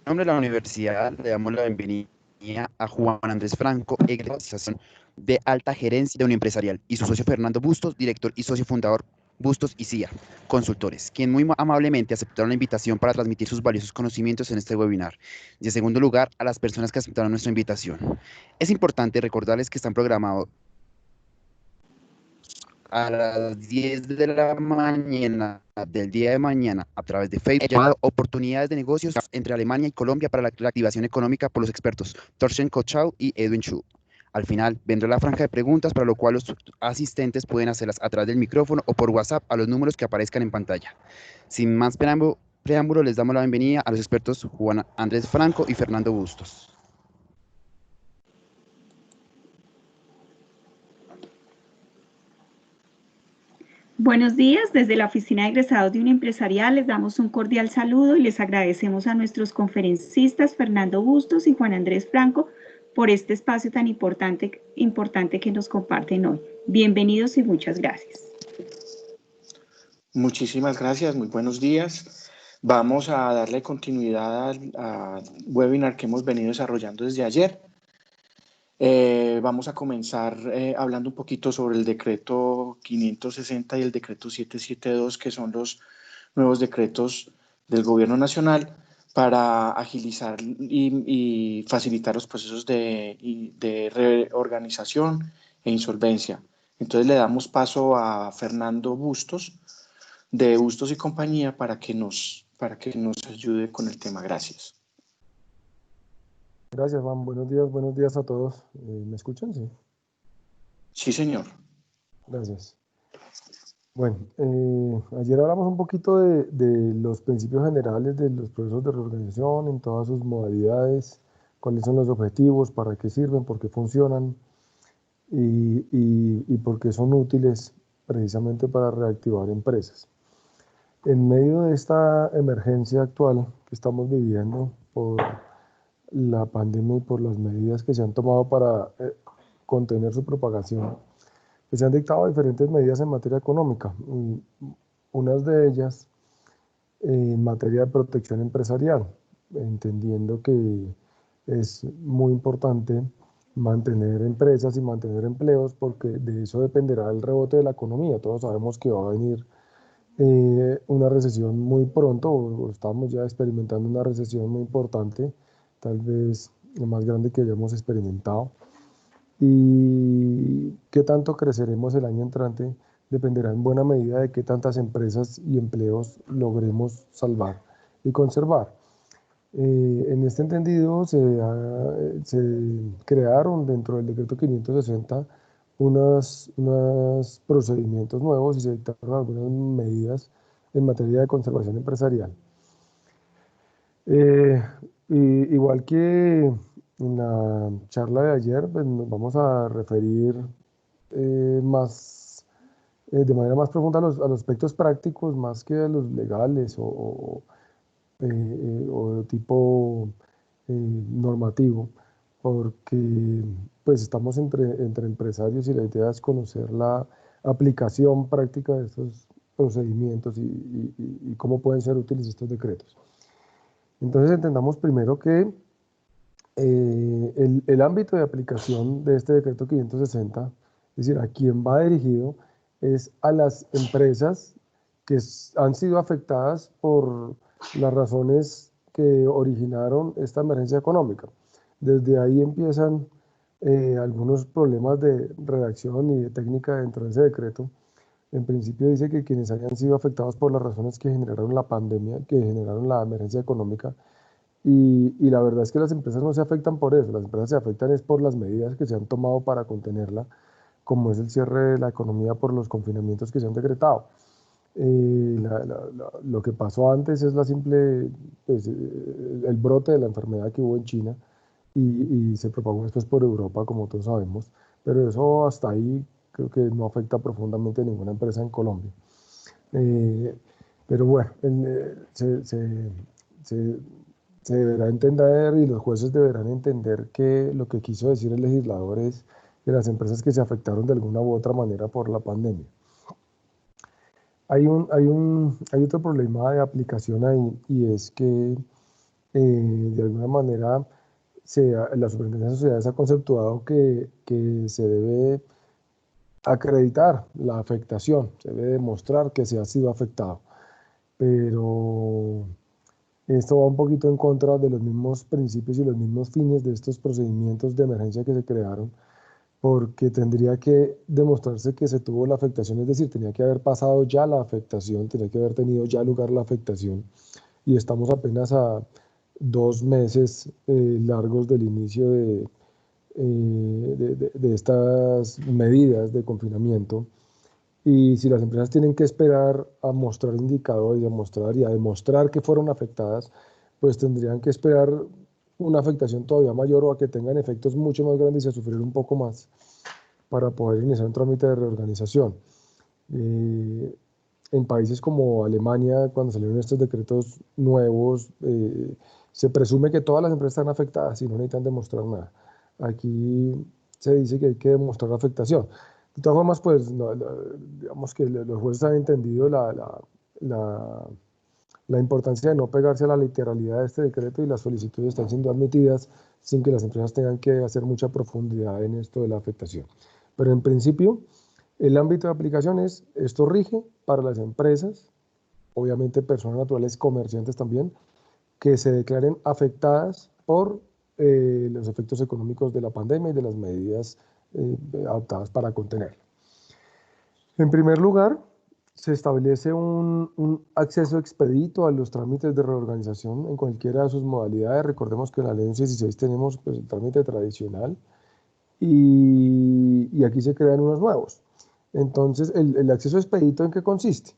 nombre de la universidad le damos la bienvenida a Juan Andrés Franco, egresado de la Asociación de Alta Gerencia de Unión Empresarial, y su socio Fernando Bustos, director y socio fundador Bustos y CIA, consultores, quien muy amablemente aceptaron la invitación para transmitir sus valiosos conocimientos en este webinar. Y en segundo lugar, a las personas que aceptaron nuestra invitación. Es importante recordarles que están programados a las 10 de la mañana del día de mañana a través de Facebook, llamado Oportunidades de Negocios entre Alemania y Colombia para la Reactivación Económica por los expertos Torsten Kochau y Edwin Chu. Al final vendrá la franja de preguntas, para lo cual los asistentes pueden hacerlas a través del micrófono o por WhatsApp a los números que aparezcan en pantalla. Sin más preámbulo, les damos la bienvenida a los expertos Juan Andrés Franco y Fernando Bustos. Buenos días, desde la Oficina de Egresados de Unión Empresarial les damos un cordial saludo y les agradecemos a nuestros conferencistas Fernando Bustos y Juan Andrés Franco por este espacio tan importante que nos comparten hoy. Bienvenidos y muchas gracias. Muchísimas gracias, muy buenos días. Vamos a darle continuidad al webinar que hemos venido desarrollando desde ayer. Vamos a comenzar hablando un poquito sobre el decreto 560 y el decreto 772, que son los nuevos decretos del Gobierno Nacional para agilizar y facilitar los procesos de reorganización e insolvencia. Entonces le damos paso a Fernando Bustos, de Bustos y Compañía, para que nos ayude con el tema. Gracias. Gracias, Juan. Buenos días a todos. ¿Me escuchan? Sí. Sí, señor. Gracias. Bueno, ayer hablamos un poquito de los principios generales de los procesos de reorganización en todas sus modalidades, cuáles son los objetivos, para qué sirven, por qué funcionan y por qué son útiles precisamente para reactivar empresas. En medio de esta emergencia actual que estamos viviendo por la pandemia y por las medidas que se han tomado para contener su propagación, se han dictado diferentes medidas en materia económica. Unas de ellas en materia de protección empresarial, entendiendo que es muy importante mantener empresas y mantener empleos, porque de eso dependerá el rebote de la economía. Todos sabemos que va a venir una recesión muy pronto, o estamos ya experimentando una recesión muy importante, tal vez la más grande que hayamos experimentado. Y qué tanto creceremos el año entrante dependerá en buena medida de qué tantas empresas y empleos logremos salvar y conservar. En este entendido se crearon dentro del decreto 560 unos procedimientos nuevos y se dictaron algunas medidas en materia de conservación empresarial. Igual que en la charla de ayer, pues nos vamos a referir de manera más profunda a los aspectos prácticos, más que a los legales o de tipo normativo, porque pues estamos entre empresarios y la idea es conocer la aplicación práctica de estos procedimientos y cómo pueden ser útiles estos decretos. Entonces entendamos primero que el ámbito de aplicación de este decreto 560, es decir, a quién va dirigido, es a las empresas que han sido afectadas por las razones que originaron esta emergencia económica. Desde ahí empiezan algunos problemas de redacción y de técnica dentro de ese decreto. En principio dice que quienes hayan sido afectados por las razones que generaron la pandemia, que generaron la emergencia económica, y la verdad es que las empresas no se afectan por eso, las empresas se afectan es por las medidas que se han tomado para contenerla, como es el cierre de la economía por los confinamientos que se han decretado. Lo que pasó antes es pues, el brote de la enfermedad que hubo en China y se propagó después por Europa, como todos sabemos, pero eso hasta ahí creo que no afecta profundamente a ninguna empresa en Colombia. Pero bueno, se deberá entender y los jueces deberán entender que lo que quiso decir el legislador es de las empresas que se afectaron de alguna u otra manera por la pandemia. Hay otro problema de aplicación ahí, y es que de alguna manera la Superintendencia de Sociedades ha conceptuado que se debe acreditar la afectación, se debe demostrar que se ha sido afectado, pero esto va un poquito en contra de los mismos principios y los mismos fines de estos procedimientos de emergencia que se crearon, porque tendría que demostrarse que se tuvo la afectación, es decir, tenía que haber pasado ya la afectación, tenía que haber tenido ya lugar la afectación, y estamos apenas a 2 meses largos del inicio de estas medidas de confinamiento. Y si las empresas tienen que esperar a mostrar indicadores y a mostrar y a demostrar que fueron afectadas, pues tendrían que esperar una afectación todavía mayor o a que tengan efectos mucho más grandes y a sufrir un poco más para poder iniciar un trámite de reorganización. En países como Alemania, cuando salieron estos decretos nuevos, se presume que todas las empresas están afectadas y no necesitan demostrar nada. Aquí se dice que hay que demostrar afectación. De todas formas, pues, digamos que los jueces han entendido la importancia de no pegarse a la literalidad de este decreto y las solicitudes están siendo admitidas sin que las empresas tengan que hacer mucha profundidad en esto de la afectación. Pero en principio, el ámbito de aplicación es, esto rige para las empresas, obviamente personas naturales, comerciantes también, que se declaren afectadas por los efectos económicos de la pandemia y de las medidas adoptadas para contenerla. En primer lugar, se establece un acceso expedito a los trámites de reorganización en cualquiera de sus modalidades. Recordemos que en la ley 1116 tenemos pues, el trámite tradicional y aquí se crean unos nuevos. Entonces, el acceso expedito, ¿en qué consiste?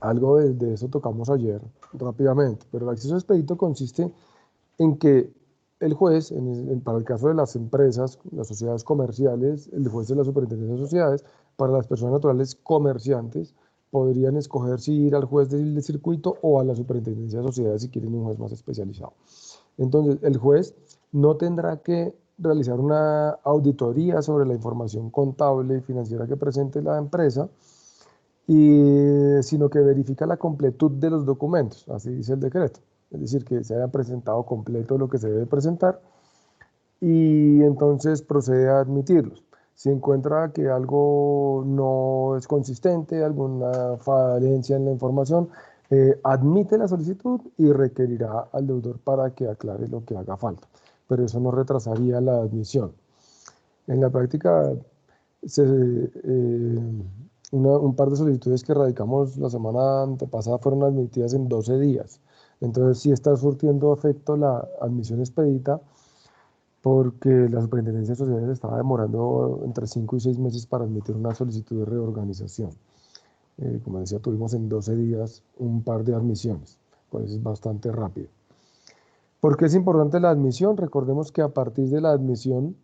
Algo de eso tocamos ayer rápidamente, pero el acceso expedito consiste en que el juez, para el caso de las empresas, las sociedades comerciales, el juez de la Superintendencia de Sociedades, para las personas naturales comerciantes, podrían escoger si ir al juez del circuito o a la Superintendencia de Sociedades si quieren un juez más especializado. Entonces, el juez no tendrá que realizar una auditoría sobre la información contable y financiera que presente la empresa, sino que verifica la completud de los documentos, así dice el decreto. Es decir, que se haya presentado completo lo que se debe presentar y entonces procede a admitirlos. Si encuentra que algo no es consistente, alguna falencia en la información, admite la solicitud y requerirá al deudor para que aclare lo que haga falta. Pero eso no retrasaría la admisión. En la práctica, un par de solicitudes que radicamos la semana antepasada fueron admitidas en 12 días. Entonces sí está surtiendo efecto la admisión expedita porque la Superintendencia de Sociedades estaba demorando entre 5 y 6 meses para admitir una solicitud de reorganización. Como decía, tuvimos en 12 días un par de admisiones, pues es bastante rápido. ¿Por qué es importante la admisión? Recordemos que a partir de la admisión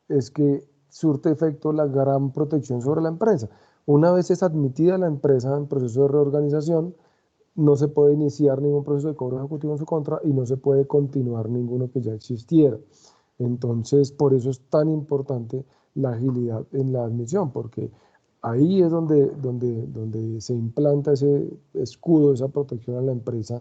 es que surte efecto la gran protección sobre la empresa. Una vez es admitida la empresa en proceso de reorganización, no se puede iniciar ningún proceso de cobro ejecutivo en su contra y no se puede continuar ninguno que ya existiera. Entonces, por eso es tan importante la agilidad en la admisión, porque ahí es donde se implanta ese escudo, esa protección a la empresa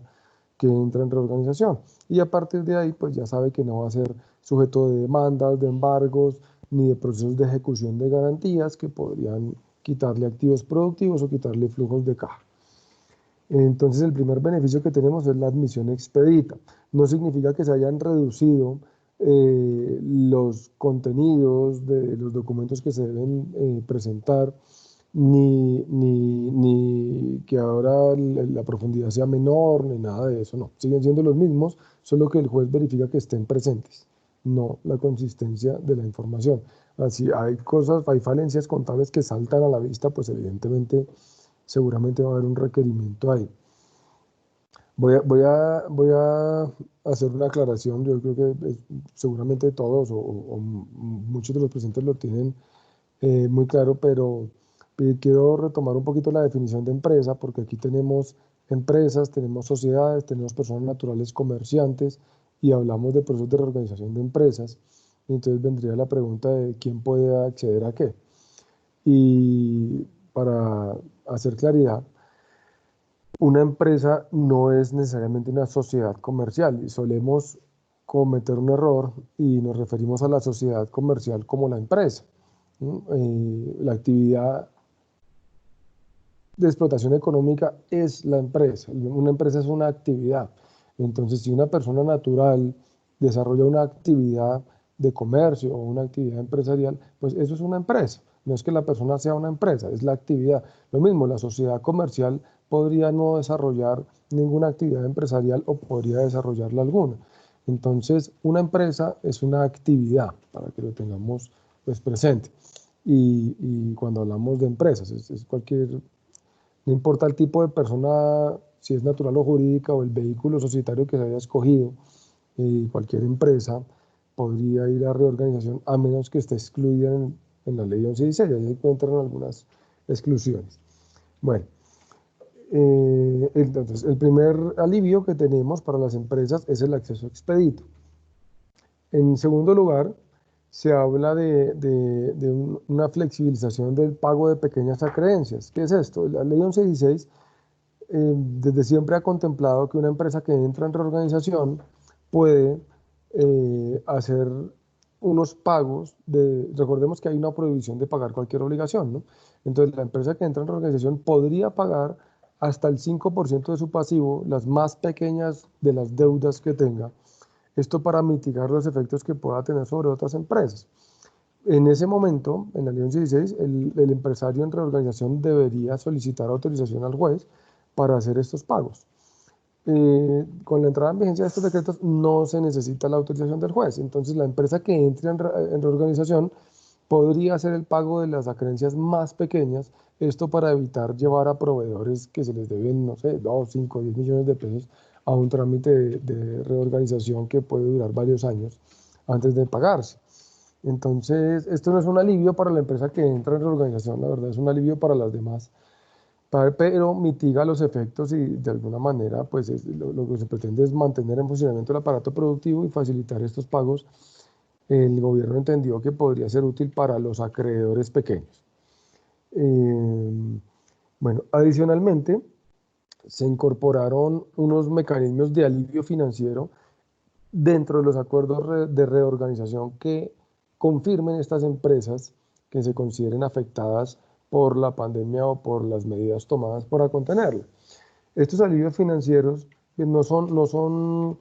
que entra en reorganización. Y a partir de ahí, pues ya sabe que no va a ser sujeto de demandas, de embargos, ni de procesos de ejecución de garantías que podrían quitarle activos productivos o quitarle flujos de caja. Entonces, el primer beneficio que tenemos es la admisión expedita. No significa que se hayan reducido los contenidos de los documentos que se deben presentar, ni que ahora la profundidad sea menor, ni nada de eso, no. Siguen siendo los mismos, solo que el juez verifica que estén presentes, no la consistencia de la información. Así hay cosas, hay falencias contables que saltan a la vista, pues evidentemente seguramente va a haber un requerimiento ahí. Voy a hacer una aclaración, yo creo que seguramente todos o muchos de los presentes lo tienen muy claro, pero quiero retomar un poquito la definición de empresa, porque aquí tenemos empresas, tenemos sociedades, tenemos personas naturales comerciantes y hablamos de procesos de reorganización de empresas. Y entonces vendría la pregunta de quién puede acceder a qué. Y para hacer claridad, una empresa no es necesariamente una sociedad comercial y solemos cometer un error y nos referimos a la sociedad comercial como la empresa. La actividad de explotación económica es la empresa. Una empresa es una actividad. Entonces, si una persona natural desarrolla una actividad de comercio o una actividad empresarial, pues eso es una empresa. No es que la persona sea una empresa, es la actividad. Lo mismo, la sociedad comercial podría no desarrollar ninguna actividad empresarial o podría desarrollarla alguna. Entonces, una empresa es una actividad, para que lo tengamos pues, presente. Y cuando hablamos de empresas, es cualquier, no importa el tipo de persona, si es natural o jurídica o el vehículo societario que se haya escogido, cualquier empresa podría ir a reorganización a menos que esté excluida en la ley 1116. Ahí se encuentran algunas exclusiones. Bueno, entonces el primer alivio que tenemos para las empresas es el acceso expedito. En segundo lugar, se habla de una flexibilización del pago de pequeñas acreencias. ¿Qué es esto? La ley 1116 desde siempre ha contemplado que una empresa que entra en reorganización puede hacer unos pagos recordemos que hay una prohibición de pagar cualquier obligación, ¿no? Entonces la empresa que entra en reorganización podría pagar hasta el 5% de su pasivo, las más pequeñas de las deudas que tenga, esto para mitigar los efectos que pueda tener sobre otras empresas. En ese momento, en la ley 1116, el empresario en reorganización debería solicitar autorización al juez para hacer estos pagos. Con la entrada en vigencia de estos decretos no se necesita la autorización del juez. Entonces, la empresa que entre en reorganización podría hacer el pago de las acreencias más pequeñas, esto para evitar llevar a proveedores que se les deben, no sé, 2, 5, 10 millones de pesos a un trámite de reorganización que puede durar varios años antes de pagarse. Entonces, esto no es un alivio para la empresa que entra en reorganización, la verdad es un alivio para las demás, pero mitiga los efectos y de alguna manera, pues lo que se pretende es mantener en funcionamiento el aparato productivo y facilitar estos pagos. El gobierno entendió que podría ser útil para los acreedores pequeños. Bueno, adicionalmente, se incorporaron unos mecanismos de alivio financiero dentro de los acuerdos de reorganización que confirmen estas empresas que se consideren afectadas por la pandemia o por las medidas tomadas para contenerla. Estos alivios financieros no son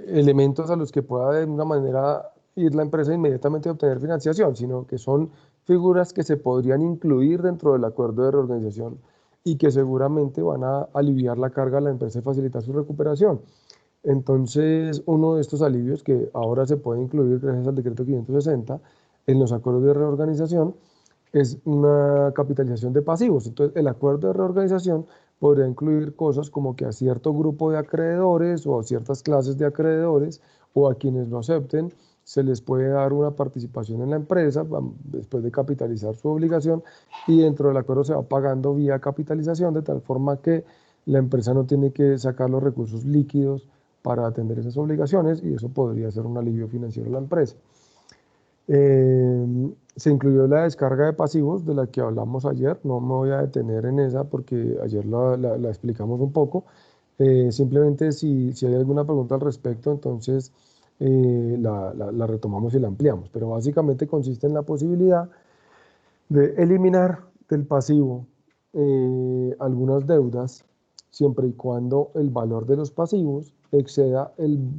elementos a los que pueda de una manera ir la empresa inmediatamente a obtener financiación, sino que son figuras que se podrían incluir dentro del acuerdo de reorganización y que seguramente van a aliviar la carga a la empresa y facilitar su recuperación. Entonces, uno de estos alivios que ahora se puede incluir gracias al decreto 560 en los acuerdos de reorganización es una capitalización de pasivos. Entonces, el acuerdo de reorganización podría incluir cosas como que a cierto grupo de acreedores o a ciertas clases de acreedores o a quienes lo acepten, se les puede dar una participación en la empresa después de capitalizar su obligación y dentro del acuerdo se va pagando vía capitalización de tal forma que la empresa no tiene que sacar los recursos líquidos para atender esas obligaciones y eso podría ser un alivio financiero a la empresa. Se incluyó la descarga de pasivos de la que hablamos ayer, no me voy a detener en esa porque ayer la explicamos un poco. Simplemente si hay alguna pregunta al respecto, entonces la retomamos y la ampliamos, pero básicamente consiste en la posibilidad de eliminar del pasivo algunas deudas siempre y cuando el valor de los pasivos exceda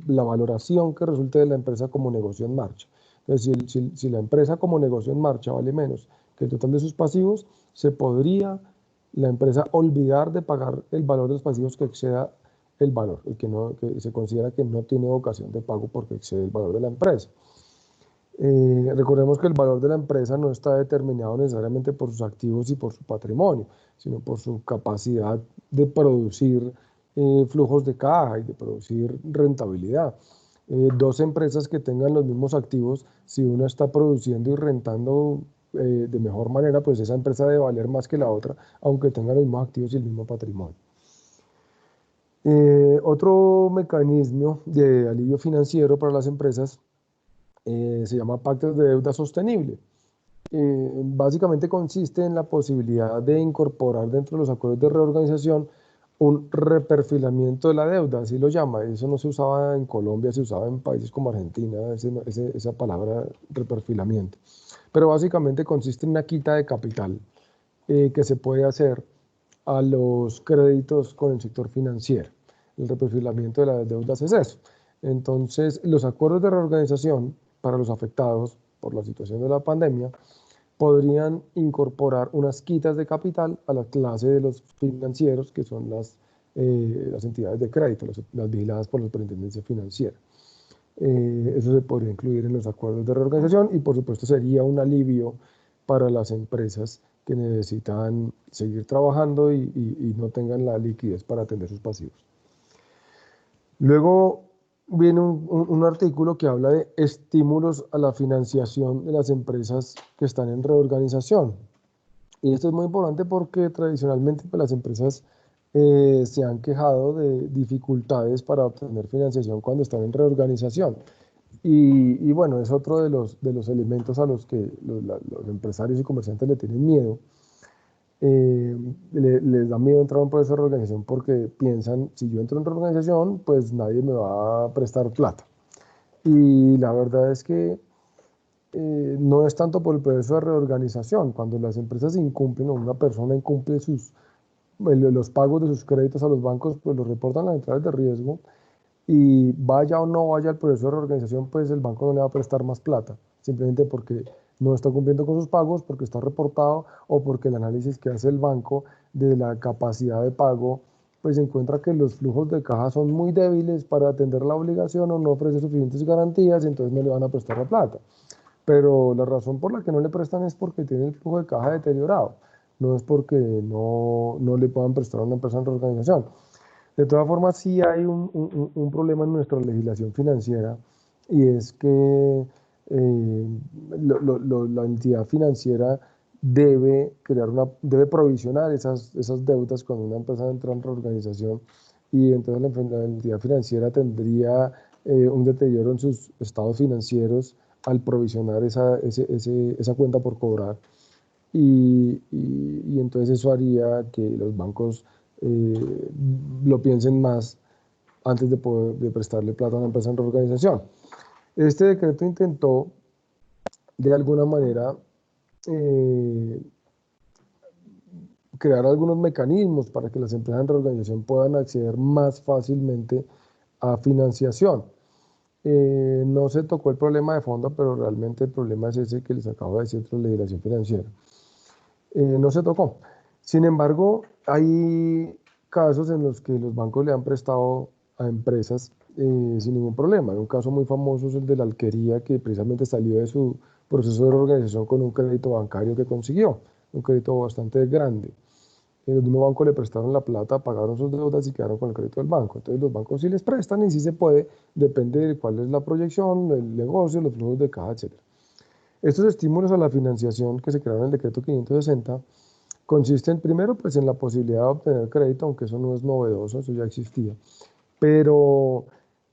la valoración que resulte de la empresa como negocio en marcha. Entonces, si la empresa como negocio en marcha vale menos que el total de sus pasivos, se podría la empresa olvidar de pagar el valor de los pasivos que exceda el valor, el que se considera que no tiene vocación de pago porque excede el valor de la empresa. Recordemos que el valor de la empresa no está determinado necesariamente por sus activos y por su patrimonio, sino por su capacidad de producir flujos de caja y de producir rentabilidad. Dos empresas que tengan los mismos activos, si una está produciendo y rentando de mejor manera, pues esa empresa debe valer más que la otra, aunque tenga los mismos activos y el mismo patrimonio. Otro mecanismo de alivio financiero para las empresas se llama pactos de deuda sostenible. básicamente consiste en la posibilidad de incorporar dentro de los acuerdos de reorganización un reperfilamiento de la deuda, así lo llama. Eso no se usaba en Colombia, se usaba en países como Argentina, esa palabra reperfilamiento. Pero básicamente consiste en una quita de capital que se puede hacer a los créditos con el sector financiero. El reperfilamiento de las deudas es eso. Entonces, los acuerdos de reorganización para los afectados por la situación de la pandemia podrían incorporar unas quitas de capital a la clase de los financieros, que son las entidades de crédito, las vigiladas por la Superintendencia Financiera. Eso se podría incluir en los acuerdos de reorganización y por supuesto sería un alivio para las empresas que necesitan seguir trabajando y no tengan la liquidez para atender sus pasivos. Luego viene un artículo que habla de estímulos a la financiación de las empresas que están en reorganización. Y esto es muy importante porque tradicionalmente pues, las empresas se han quejado de dificultades para obtener financiación cuando están en reorganización. Y bueno, es otro de los elementos a los que los empresarios y comerciantes le tienen miedo. Les da miedo entrar a un proceso de reorganización porque piensan, si yo entro en reorganización, pues nadie me va a prestar plata. Y la verdad es que no es tanto por el proceso de reorganización. Cuando las empresas incumplen o una persona incumple los pagos de sus créditos a los bancos, pues los reportan las entidades de riesgo y vaya o no vaya al proceso de reorganización, pues el banco no le va a prestar más plata, simplemente porque no está cumpliendo con sus pagos, porque está reportado o porque el análisis que hace el banco de la capacidad de pago, pues encuentra que los flujos de caja son muy débiles para atender la obligación o no ofrece suficientes garantías, entonces no le van a prestar la plata. Pero la razón por la que no le prestan es porque tiene el flujo de caja deteriorado, no es porque no le puedan prestar a una empresa en reorganización. De todas formas, sí hay un problema en nuestra legislación financiera y es que la entidad financiera debe provisionar esas deudas cuando una empresa entra en reorganización y entonces la entidad financiera tendría un deterioro en sus estados financieros al provisionar esa cuenta por cobrar y entonces eso haría que los bancos lo piensen más antes de prestarle plata a una empresa en reorganización. Este decreto intentó, de alguna manera, crear algunos mecanismos para que las empresas en reorganización puedan acceder más fácilmente a financiación. No se tocó el problema de fondo, pero realmente el problema es ese que les acabo de decir de la legislación financiera. No se tocó. Sin embargo, hay casos en los que los bancos le han prestado a empresas sin ningún problema. Un caso muy famoso es el de la Alquería, que precisamente salió de su proceso de reorganización con un crédito bancario que consiguió, un crédito bastante grande. Los mismos bancos le prestaron la plata, pagaron sus deudas y quedaron con el crédito del banco. Entonces los bancos sí les prestan y sí se puede, depende de cuál es la proyección, el negocio, los flujos de caja, etc. Estos estímulos a la financiación que se crearon en el decreto 560 consisten primero pues, en la posibilidad de obtener crédito, aunque eso no es novedoso, eso ya existía. Pero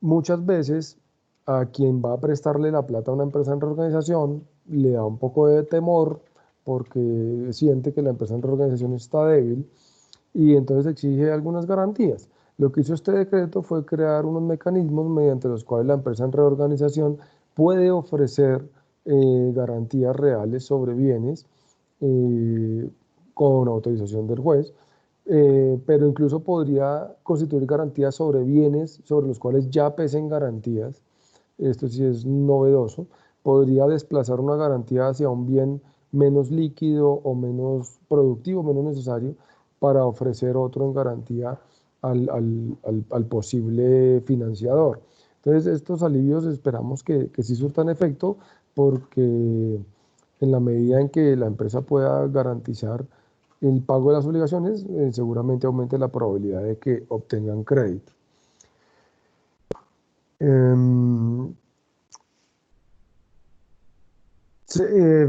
muchas veces a quien va a prestarle la plata a una empresa en reorganización le da un poco de temor porque siente que la empresa en reorganización está débil y entonces exige algunas garantías. Lo que hizo este decreto fue crear unos mecanismos mediante los cuales la empresa en reorganización puede ofrecer garantías reales sobre bienes con autorización del juez, pero incluso podría constituir garantías sobre bienes sobre los cuales ya pesen garantías. Esto sí es novedoso. Podría desplazar una garantía hacia un bien menos líquido o menos productivo, menos necesario, para ofrecer otro en garantía al posible financiador. Entonces, estos alivios esperamos que sí surtan efecto porque en la medida en que la empresa pueda garantizar el pago de las obligaciones, seguramente aumente la probabilidad de que obtengan crédito.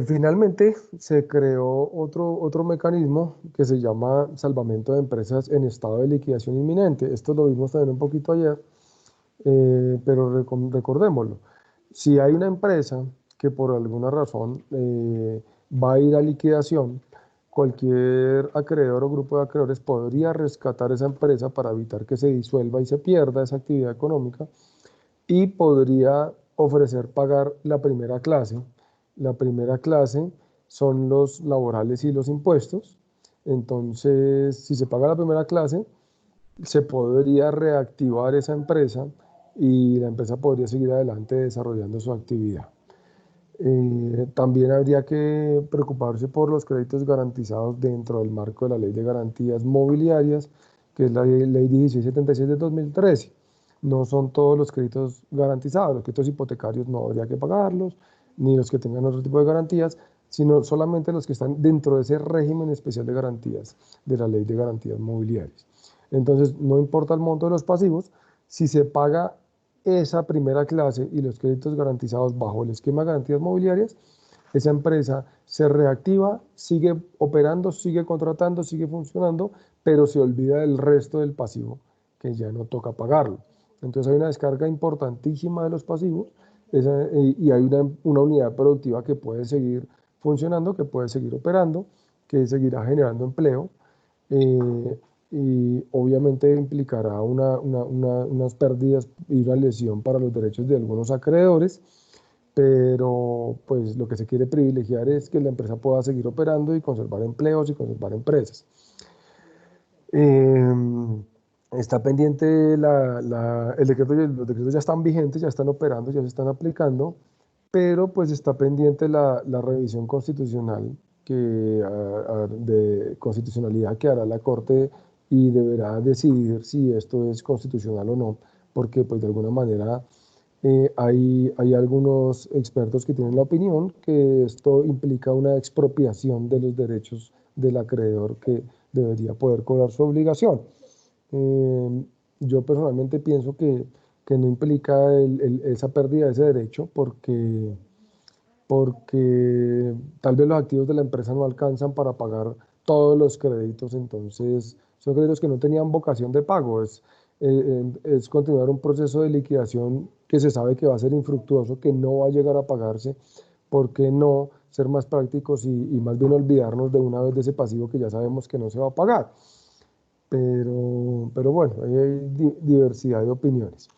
Finalmente se creó otro mecanismo que se llama salvamento de empresas en estado de liquidación inminente. Esto lo vimos también un poquito ayer, pero recordémoslo. Si hay una empresa que por alguna razón va a ir a liquidación, cualquier acreedor o grupo de acreedores podría rescatar esa empresa para evitar que se disuelva y se pierda esa actividad económica y podría ofrecer pagar la primera clase. La primera clase son los laborales y los impuestos. Entonces, si se paga la primera clase, se podría reactivar esa empresa y la empresa podría seguir adelante desarrollando su actividad. También habría que preocuparse por los créditos garantizados dentro del marco de la Ley de Garantías Mobiliarias, que es la Ley 1676 de 2013. No son todos los créditos garantizados, los créditos hipotecarios no habría que pagarlos, ni los que tengan otro tipo de garantías, sino solamente los que están dentro de ese régimen especial de garantías de la Ley de Garantías Mobiliarias. Entonces, no importa el monto de los pasivos, si se paga esa primera clase y los créditos garantizados bajo el esquema de garantías mobiliarias, esa empresa se reactiva, sigue operando, sigue contratando, sigue funcionando, pero se olvida del resto del pasivo, que ya no toca pagarlo. Entonces hay una descarga importantísima de los pasivos y hay una unidad productiva que puede seguir funcionando, que puede seguir operando, que seguirá generando empleo. Y obviamente implicará unas pérdidas y una lesión para los derechos de algunos acreedores, pero pues lo que se quiere privilegiar es que la empresa pueda seguir operando y conservar empleos y conservar empresas. Está pendiente el decreto, los decretos ya están vigentes, ya están operando, ya se están aplicando, pero pues está pendiente la revisión constitucional de constitucionalidad que hará la Corte y deberá decidir si esto es constitucional o no, porque pues de alguna manera hay algunos expertos que tienen la opinión que esto implica una expropiación de los derechos del acreedor que debería poder cobrar su obligación. Yo personalmente pienso que no implica esa pérdida de ese derecho porque tal vez los activos de la empresa no alcanzan para pagar todos los créditos, entonces son créditos que no tenían vocación de pago, es continuar un proceso de liquidación que se sabe que va a ser infructuoso, que no va a llegar a pagarse. ¿Por qué no ser más prácticos y más bien olvidarnos de una vez de ese pasivo que ya sabemos que no se va a pagar? Pero bueno, ahí hay diversidad de opiniones.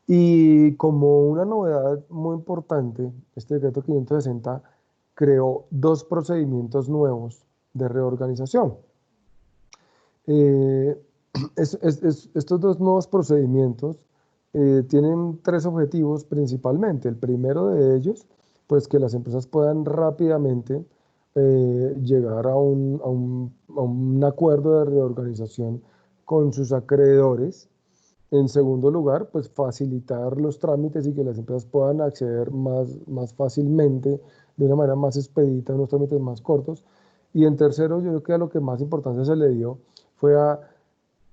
Y como una novedad muy importante, este decreto 560 creó 2 procedimientos nuevos de reorganización. Estos 2 nuevos procedimientos tienen 3 objetivos principalmente. El primero de ellos, pues que las empresas puedan rápidamente llegar a un acuerdo de reorganización con sus acreedores. En segundo lugar, pues facilitar los trámites y que las empresas puedan acceder más fácilmente, de una manera más expedita, unos trámites más cortos. Y en tercero, yo creo que a lo que más importancia se le dio fue a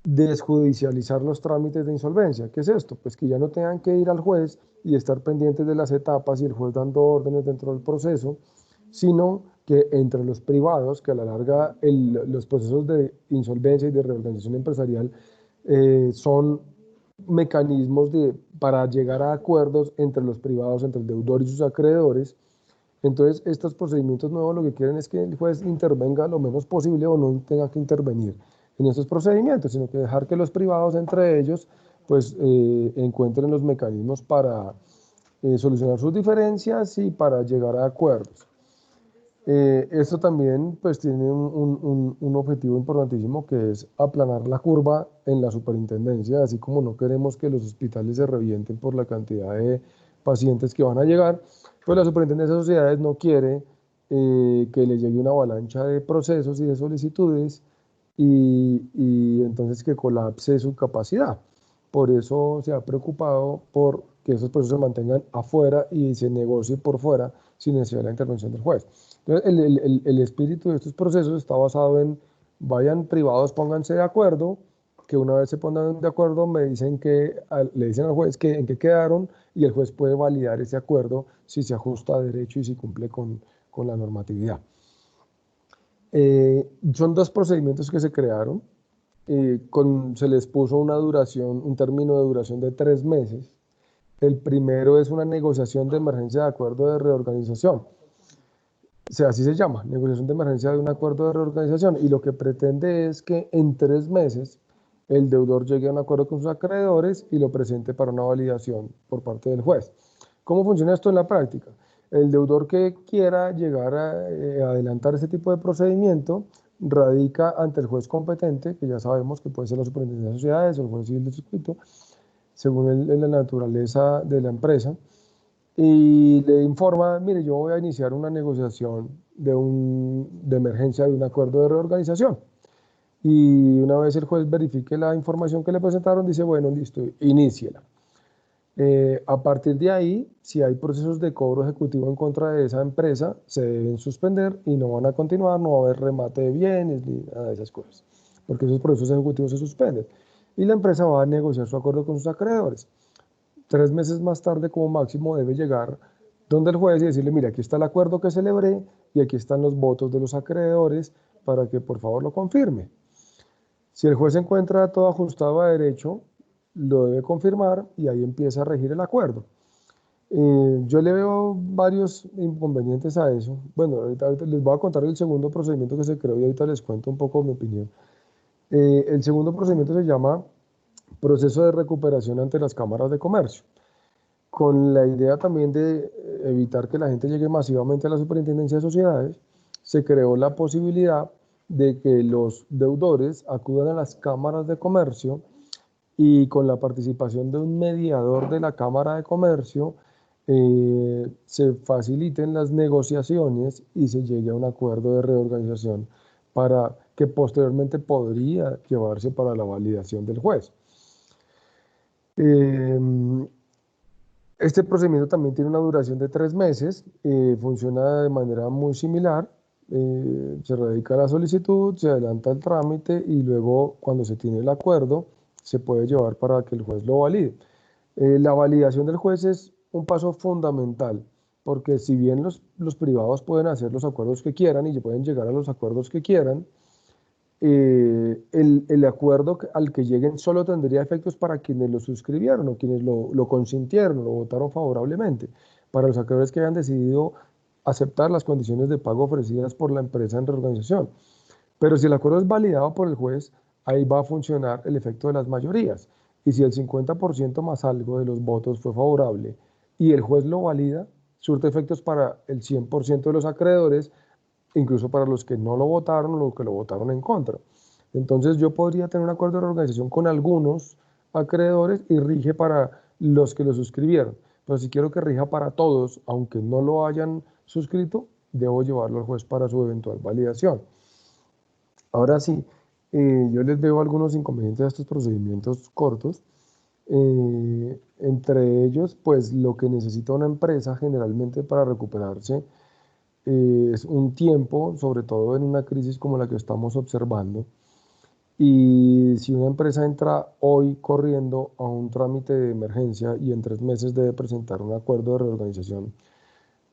desjudicializar los trámites de insolvencia. ¿Qué es esto? Pues que ya no tengan que ir al juez y estar pendientes de las etapas y el juez dando órdenes dentro del proceso, sino que entre los privados, que a la larga los procesos de insolvencia y de reorganización empresarial son mecanismos para llegar a acuerdos entre los privados, entre el deudor y sus acreedores. Entonces, estos procedimientos nuevos lo que quieren es que el juez intervenga lo menos posible o no tenga que intervenir en estos procedimientos, sino que dejar que los privados entre ellos pues encuentren los mecanismos para solucionar sus diferencias y para llegar a acuerdos. Esto también pues tiene un objetivo importantísimo, que es aplanar la curva en la superintendencia, así como no queremos que los hospitales se revienten por la cantidad de pacientes que van a llegar, pues la superintendencia de sociedades no quiere que le llegue una avalancha de procesos y de solicitudes y entonces que colapse su capacidad. Por eso se ha preocupado por que esos procesos se mantengan afuera y se negocie por fuera sin necesidad de la intervención del juez. Entonces, el espíritu de estos procesos está basado en: vayan privados, pónganse de acuerdo, que una vez se pongan de acuerdo le dicen al juez en qué quedaron, y el juez puede validar ese acuerdo si se ajusta a derecho y si cumple con la normatividad. Son 2 procedimientos que se crearon, se les puso un término de duración de 3 meses. El primero es una negociación de emergencia de acuerdo de reorganización. así se llama, negociación de emergencia de un acuerdo de reorganización, y lo que pretende es que en 3 meses el deudor llegue a un acuerdo con sus acreedores y lo presente para una validación por parte del juez. ¿Cómo funciona esto en la práctica? El deudor que quiera llegar a adelantar ese tipo de procedimiento radica ante el juez competente, que ya sabemos que puede ser la Superintendencia de Sociedades o el juez civil de circuito, según la naturaleza de la empresa, y le informa, mire, yo voy a iniciar una negociación de emergencia de un acuerdo de reorganización. Y una vez el juez verifique la información que le presentaron, dice, bueno, listo, iníciela. A partir de ahí, si hay procesos de cobro ejecutivo en contra de esa empresa, se deben suspender y no van a continuar, no va a haber remate de bienes ni nada de esas cosas, porque esos procesos ejecutivos se suspenden. Y la empresa va a negociar su acuerdo con sus acreedores. 3 meses más tarde, como máximo, debe llegar donde el juez y decirle, mira, aquí está el acuerdo que celebré y aquí están los votos de los acreedores para que por favor lo confirme. Si el juez encuentra todo ajustado a derecho, lo debe confirmar y ahí empieza a regir el acuerdo. Yo le veo varios inconvenientes a eso. Bueno, ahorita les voy a contar el segundo procedimiento que se creó y ahorita les cuento un poco mi opinión. El segundo procedimiento se llama proceso de recuperación ante las cámaras de comercio, con la idea también de evitar que la gente llegue masivamente a la Superintendencia de Sociedades. Se creó la posibilidad de que los deudores acudan a las cámaras de comercio y con la participación de un mediador de la Cámara de Comercio se faciliten las negociaciones y se llegue a un acuerdo de reorganización para que posteriormente podría llevarse para la validación del juez. Este procedimiento también tiene una duración de 3 meses, funciona de manera muy similar. Se radica la solicitud, se adelanta el trámite y luego, cuando se tiene el acuerdo, se puede llevar para que el juez lo valide. La validación del juez es un paso fundamental, porque si bien los privados pueden hacer los acuerdos que quieran y pueden llegar a los acuerdos que quieran, el acuerdo al que lleguen solo tendría efectos para quienes lo suscribieron o quienes lo consintieron, lo votaron favorablemente, para los acreedores que hayan decidido aceptar las condiciones de pago ofrecidas por la empresa en reorganización. Pero si el acuerdo es validado por el juez, ahí va a funcionar el efecto de las mayorías. Y si el 50% más algo de los votos fue favorable y el juez lo valida, surte efectos para el 100% de los acreedores, incluso para los que no lo votaron o los que lo votaron en contra. Entonces yo podría tener un acuerdo de reorganización con algunos acreedores y rige para los que lo suscribieron. Pero si quiero que rija para todos, aunque no lo hayan suscrito, debo llevarlo al juez para su eventual validación. Ahora sí, yo les veo algunos inconvenientes a estos procedimientos cortos. Entre ellos, pues lo que necesita una empresa generalmente para recuperarse es un tiempo, sobre todo en una crisis como la que estamos observando. Y si una empresa entra hoy corriendo a un trámite de emergencia y en 3 meses debe presentar un acuerdo de reorganización,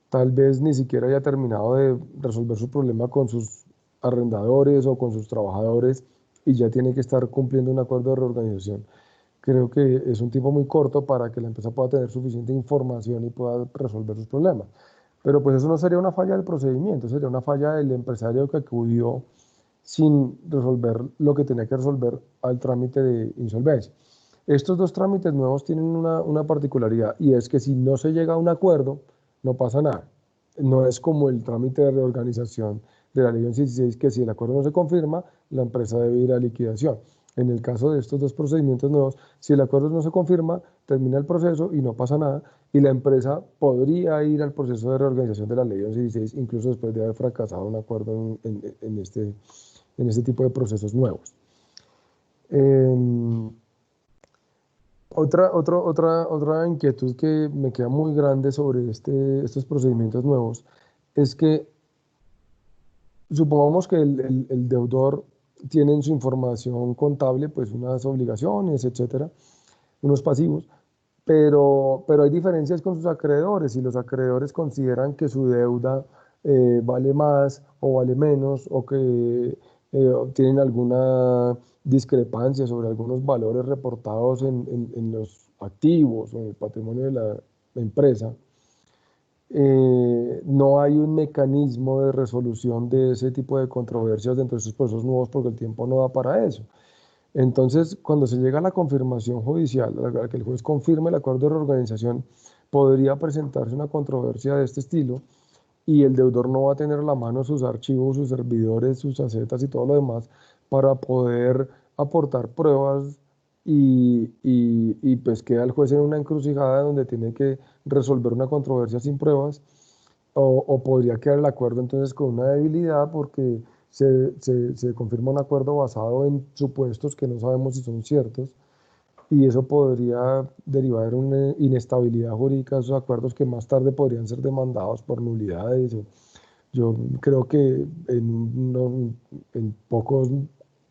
tal vez ni siquiera haya terminado de resolver su problema con sus arrendadores o con sus trabajadores y ya tiene que estar cumpliendo un acuerdo de reorganización. Creo que es un tiempo muy corto para que la empresa pueda tener suficiente información y pueda resolver sus problemas. Pero pues eso no sería una falla del procedimiento, sería una falla del empresario que acudió sin resolver lo que tenía que resolver al trámite de insolvencia. Estos dos trámites nuevos tienen una particularidad y es que si no se llega a un acuerdo, no pasa nada. No es como el trámite de reorganización de la Ley 1116, que si el acuerdo no se confirma, la empresa debe ir a liquidación. En el caso de estos dos procedimientos nuevos, si el acuerdo no se confirma, termina el proceso y no pasa nada, y la empresa podría ir al proceso de reorganización de la Ley 1116, incluso después de haber fracasado un acuerdo en este tipo de procesos nuevos. Otra inquietud que me queda muy grande sobre estos procedimientos nuevos es que supongamos que el deudor tiene en su información contable pues unas obligaciones, etcétera, unos pasivos, pero hay diferencias con sus acreedores y los acreedores consideran que su deuda vale más o vale menos o que tienen alguna discrepancia sobre algunos valores reportados en los activos o en el patrimonio de la empresa. no hay un mecanismo de resolución de ese tipo de controversias dentro de esos procesos nuevos porque el tiempo no da para eso. Entonces, cuando se llega a la confirmación judicial, a que el juez confirme el acuerdo de reorganización, podría presentarse una controversia de este estilo y el deudor no va a tener a la mano sus archivos, sus servidores, sus acetas y todo lo demás para poder aportar pruebas y pues queda el juez en una encrucijada donde tiene que resolver una controversia sin pruebas o podría quedar el acuerdo entonces con una debilidad porque se confirma un acuerdo basado en supuestos que no sabemos si son ciertos y eso podría derivar en una inestabilidad jurídica de esos acuerdos que más tarde podrían ser demandados por nulidades. Yo creo que en pocos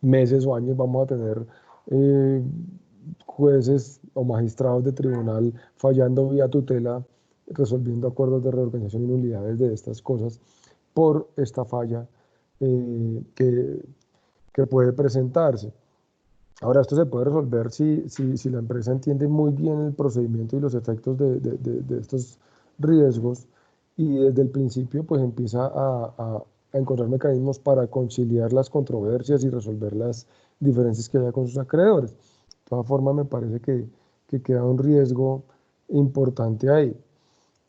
meses o años vamos a tener eh, jueces o magistrados de tribunal fallando vía tutela, resolviendo acuerdos de reorganización y nulidades de estas cosas por esta falla que puede presentarse. Ahora, esto se puede resolver si la empresa entiende muy bien el procedimiento y los efectos de estos riesgos y desde el principio pues empieza a encontrar mecanismos para conciliar las controversias y resolver las diferencias que haya con sus acreedores. De todas formas, me parece que queda un riesgo importante ahí.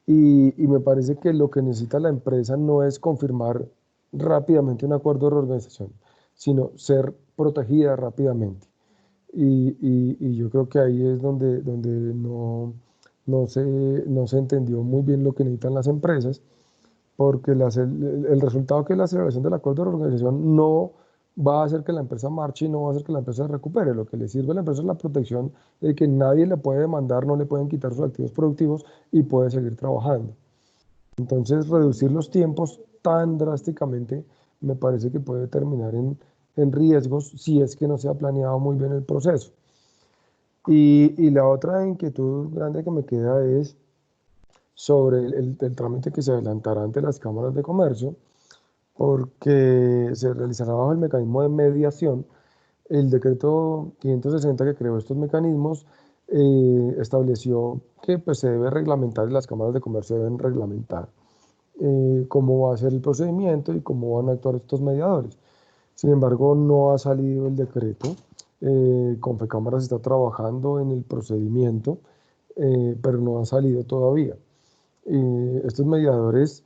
Y me parece que lo que necesita la empresa no es confirmar rápidamente un acuerdo de reorganización, sino ser protegida rápidamente. Y yo creo que ahí es donde no se entendió muy bien lo que necesitan las empresas, porque el resultado que es la celebración del acuerdo de reorganización no va a hacer que la empresa marche y no va a hacer que la empresa se recupere. Lo que le sirve a la empresa es la protección de que nadie le puede demandar, no le pueden quitar sus activos productivos y puede seguir trabajando. Entonces, reducir los tiempos tan drásticamente me parece que puede terminar en riesgos si es que no se ha planeado muy bien el proceso. Y la otra inquietud grande que me queda es sobre el trámite que se adelantará ante las cámaras de comercio, porque se realizará bajo el mecanismo de mediación. El decreto 560 que creó estos mecanismos estableció que pues, se debe reglamentar y las cámaras de comercio deben reglamentar cómo va a ser el procedimiento y cómo van a actuar estos mediadores. Sin embargo, no ha salido el decreto. Confecámaras está trabajando en el procedimiento, pero no ha salido todavía. Estos mediadores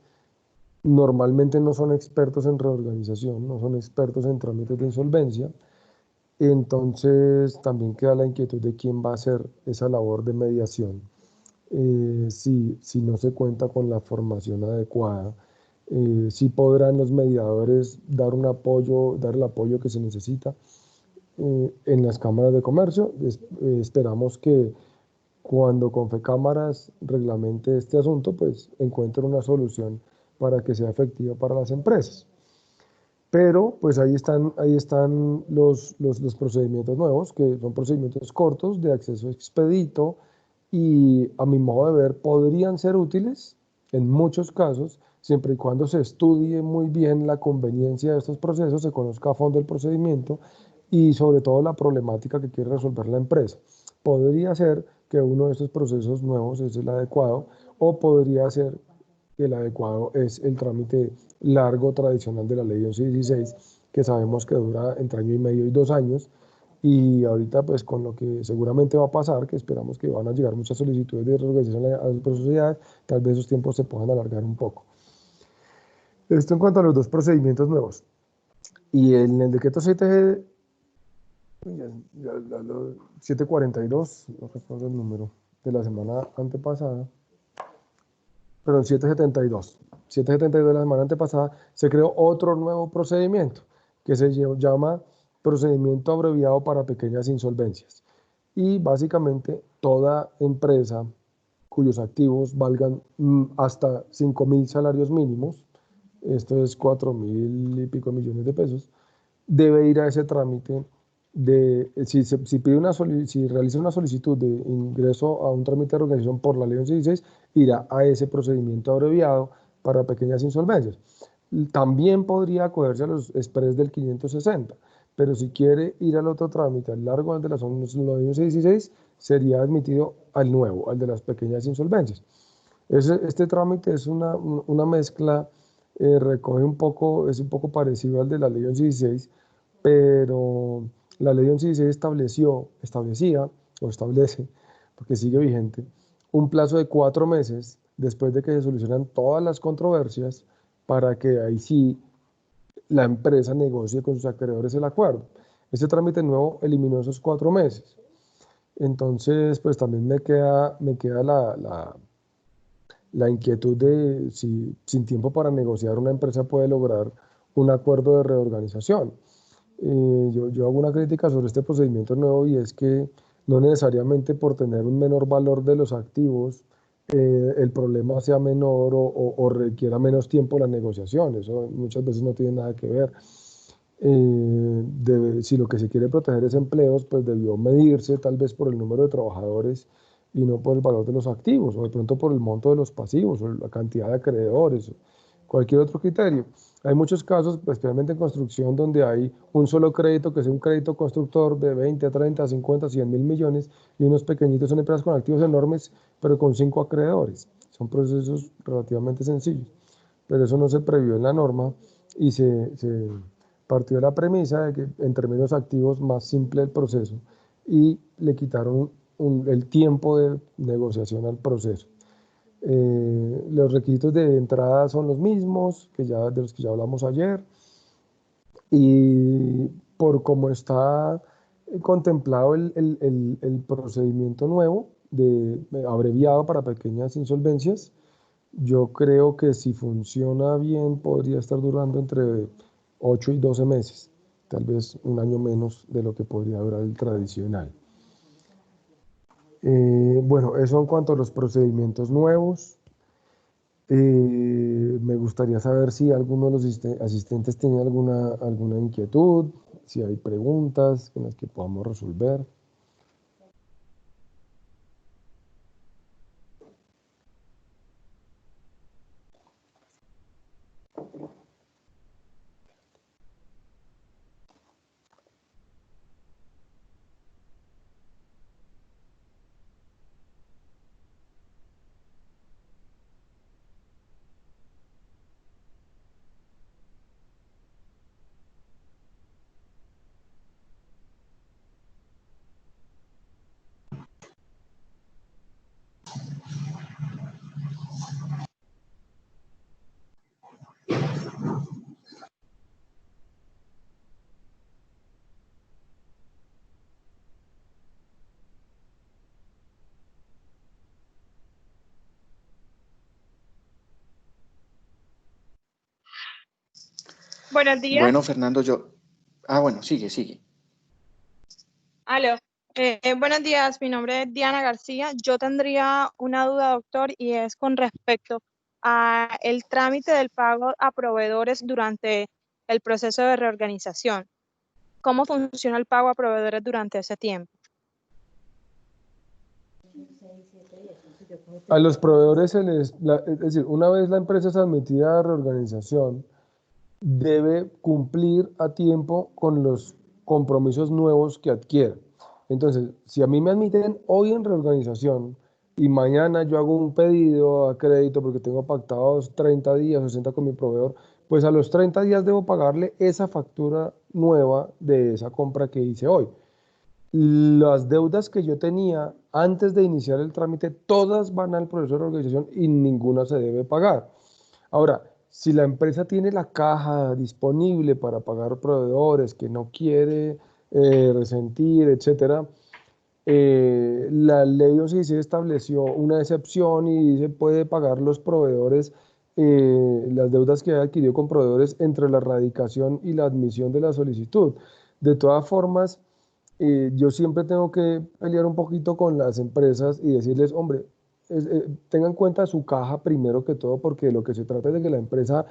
normalmente no son expertos en reorganización, no son expertos en trámites de insolvencia. Entonces, también queda la inquietud de quién va a hacer esa labor de mediación si no se cuenta con la formación adecuada. Si podrán los mediadores dar dar el apoyo que se necesita en las cámaras de comercio. Esperamos que cuando Confecámaras reglamente este asunto, pues encuentre una solución para que sea efectiva para las empresas. Pero pues ahí están los procedimientos nuevos, que son procedimientos cortos de acceso expedito y a mi modo de ver podrían ser útiles en muchos casos, siempre y cuando se estudie muy bien la conveniencia de estos procesos, se conozca a fondo el procedimiento y sobre todo la problemática que quiere resolver la empresa. Podría ser que uno de estos procesos nuevos es el adecuado o podría ser que el adecuado es el trámite largo tradicional de la ley 1116, que sabemos que dura entre año y medio y 2 años, y ahorita pues con lo que seguramente va a pasar, que esperamos que van a llegar muchas solicitudes de reorganización a las sociedades, tal vez esos tiempos se puedan alargar un poco. Esto en cuanto a los dos procedimientos nuevos. Y en el decreto 742, no recuerdo el número, de la semana antepasada, pero en 772 de la semana antepasada, se creó otro nuevo procedimiento que se llama procedimiento abreviado para pequeñas insolvencias. Y básicamente toda empresa cuyos activos valgan hasta 5.000 salarios mínimos, esto es 4.000 y pico millones de pesos, debe ir a ese trámite si realiza una solicitud de ingreso a un trámite de reorganización por la ley 1116, irá a ese procedimiento abreviado para pequeñas insolvencias. También podría acogerse a los express del 560, pero si quiere ir al otro trámite, al largo de la ley 1116, sería admitido al nuevo, al de las pequeñas insolvencias. Este trámite es una mezcla, recoge un poco, es un poco parecido al de la Ley 1116, pero la Ley 1116 establecía, o establece, porque sigue vigente, un plazo de 4 meses después de que se solucionan todas las controversias para que ahí sí la empresa negocie con sus acreedores el acuerdo. Este trámite nuevo eliminó esos 4 meses. Entonces, pues también me queda la inquietud de si sin tiempo para negociar una empresa puede lograr un acuerdo de reorganización. Yo hago una crítica sobre este procedimiento nuevo y es que no necesariamente por tener un menor valor de los activos el problema sea menor o requiera menos tiempo la negociación. Eso muchas veces no tiene nada que ver. Si lo que se quiere proteger es empleos, pues debió medirse tal vez por el número de trabajadores y no por el valor de los activos, o de pronto por el monto de los pasivos, o la cantidad de acreedores, o cualquier otro criterio. Hay muchos casos, especialmente en construcción, donde hay un solo crédito, que es un crédito constructor de 20, 30, 50, 100 mil millones, y unos pequeñitos son empresas con activos enormes, pero con 5 acreedores. Son procesos relativamente sencillos, pero eso no se previó en la norma y se partió de la premisa de que en términos activos más simple el proceso y le quitaron el tiempo de negociación al proceso. Los requisitos de entrada son los mismos de los que ya hablamos ayer, y por cómo está contemplado el procedimiento nuevo abreviado para pequeñas insolvencias, yo creo que si funciona bien podría estar durando entre 8 y 12 meses, tal vez un año menos de lo que podría durar el tradicional. Bueno, eso en cuanto a los procedimientos nuevos. Me gustaría saber si alguno de los asistentes tiene alguna inquietud, si hay preguntas en las que podamos resolver. Buenos días. Bueno, Fernando, bueno, sigue. Aló. Buenos días, mi nombre es Diana García. Yo tendría una duda, doctor, y es con respecto a el trámite del pago a proveedores durante el proceso de reorganización. ¿Cómo funciona el pago a proveedores durante ese tiempo? A los proveedores es decir, una vez la empresa es admitida a reorganización, debe cumplir a tiempo con los compromisos nuevos que adquiere. Entonces, si a mí me admiten hoy en reorganización y mañana yo hago un pedido a crédito porque tengo pactados 30 días, 60 con mi proveedor, pues a los 30 días debo pagarle esa factura nueva de esa compra que hice hoy. Las deudas que yo tenía antes de iniciar el trámite, todas van al proceso de reorganización y ninguna se debe pagar. Ahora, si la empresa tiene la caja disponible para pagar proveedores que no quiere resentir, etcétera, la ley 1116 estableció una excepción y dice puede pagar los proveedores las deudas que haya adquirido con proveedores entre la radicación y la admisión de la solicitud. De todas formas, yo siempre tengo que pelear un poquito con las empresas y decirles, hombre, tengan en cuenta su caja primero que todo, porque lo que se trata es de que la empresa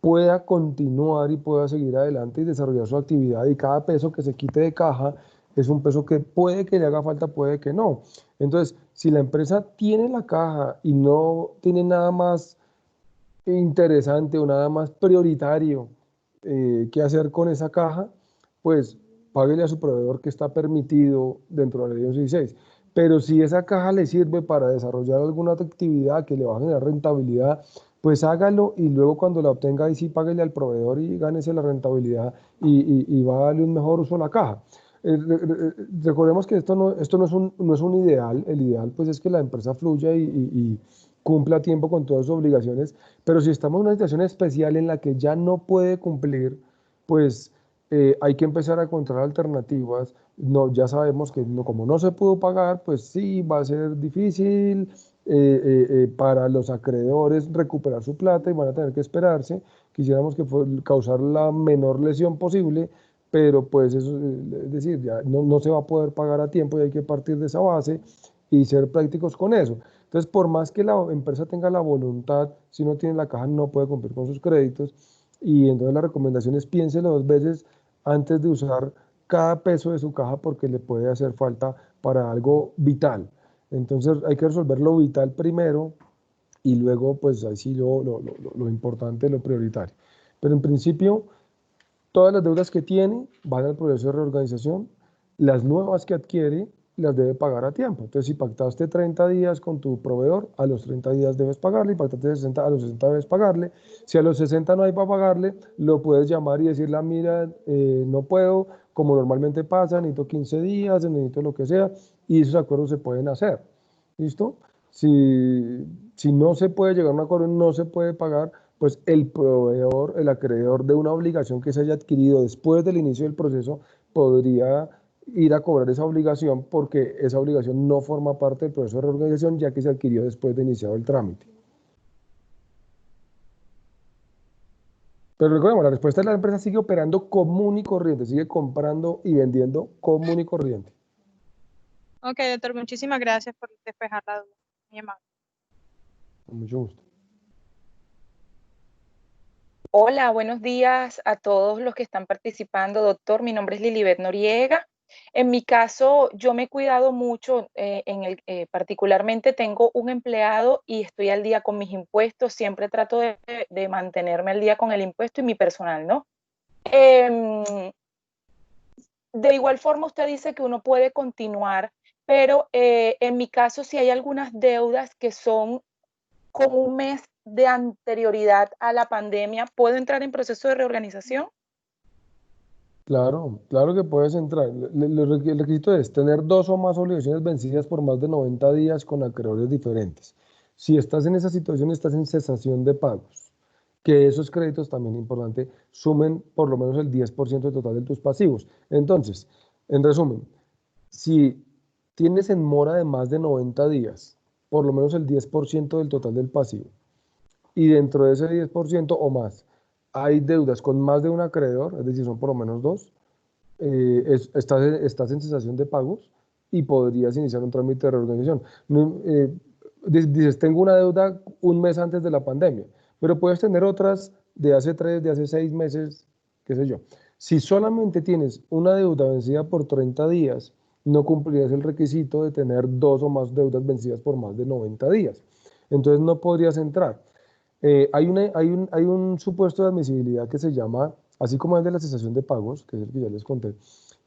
pueda continuar y pueda seguir adelante y desarrollar su actividad, y cada peso que se quite de caja es un peso que puede que le haga falta, puede que no. Entonces, si la empresa tiene la caja y no tiene nada más interesante o nada más prioritario que hacer con esa caja, pues páguele a su proveedor, que está permitido dentro de la ley 1116. pero si esa caja le sirve para desarrollar alguna otra actividad que le va a generar rentabilidad, pues hágalo y luego cuando la obtenga ahí sí páguele al proveedor y gánese la rentabilidad y va a darle un mejor uso a la caja. Recordemos que esto no es un ideal, el ideal pues es que la empresa fluya y cumpla a tiempo con todas sus obligaciones, pero si estamos en una situación especial en la que ya no puede cumplir, pues hay que empezar a encontrar alternativas. No, ya sabemos que como no se pudo pagar, pues sí, va a ser difícil para los acreedores recuperar su plata y van a tener que esperarse. Quisiéramos que causar la menor lesión posible, pero pues eso, es decir, ya no se va a poder pagar a tiempo y hay que partir de esa base y ser prácticos con eso. Entonces, por más que la empresa tenga la voluntad, si no tiene la caja no puede cumplir con sus créditos y entonces la recomendación es piénselo 2 veces antes de usar cada peso de su caja porque le puede hacer falta para algo vital. Entonces hay que resolver lo vital primero y luego pues ahí sí lo importante, lo prioritario. Pero en principio todas las deudas que tiene van al proceso de reorganización, las nuevas que adquiere las debe pagar a tiempo. Entonces, si pactaste 30 días con tu proveedor, a los 30 días debes pagarle, y pactaste 60, a los 60 debes pagarle. Si a los 60 no hay para pagarle, lo puedes llamar y decirle, mira, no puedo, como normalmente pasa, necesito 15 días, necesito lo que sea, y esos acuerdos se pueden hacer. ¿Listo? Si no se puede llegar a un acuerdo, no se puede pagar, pues el proveedor, el acreedor de una obligación que se haya adquirido después del inicio del proceso, podría ir a cobrar esa obligación porque esa obligación no forma parte del proceso de reorganización ya que se adquirió después de iniciado el trámite. Pero recordemos, la respuesta es la empresa sigue operando común y corriente, sigue comprando y vendiendo común y corriente. Ok, doctor, muchísimas gracias por despejar la duda. Muy amable. Con mucho gusto. Hola, buenos días a todos los que están participando, doctor. Mi nombre es Lilibet Noriega. En mi caso, yo me he cuidado mucho, particularmente tengo un empleado y estoy al día con mis impuestos. Siempre trato de mantenerme al día con el impuesto y mi personal, ¿no? Em, de igual forma, usted dice que uno puede continuar, pero en mi caso, si hay algunas deudas que son con un mes de anterioridad a la pandemia, ¿puedo entrar en proceso de reorganización? Claro, claro que puedes entrar. El requisito es tener 2 o más obligaciones vencidas por más de 90 días con acreedores diferentes. Si estás en esa situación, estás en cesación de pagos. Que esos créditos, también importante, sumen por lo menos el 10% total de tus pasivos. Entonces, en resumen, si tienes en mora de más de 90 días, por lo menos el 10% del total del pasivo, y dentro de ese 10% o más, hay deudas con más de un acreedor, es decir, son por lo menos dos, estás en cesación de pagos y podrías iniciar un trámite de reorganización. Dices, tengo una deuda un mes antes de la pandemia, pero puedes tener otras de hace 3, de hace 6 meses, qué sé yo. Si solamente tienes una deuda vencida por 30 días, no cumplirías el requisito de tener 2 o más deudas vencidas por más de 90 días. Entonces no podrías entrar. Hay un supuesto de admisibilidad que se llama, así como el de la cesación de pagos, que es el que ya les conté,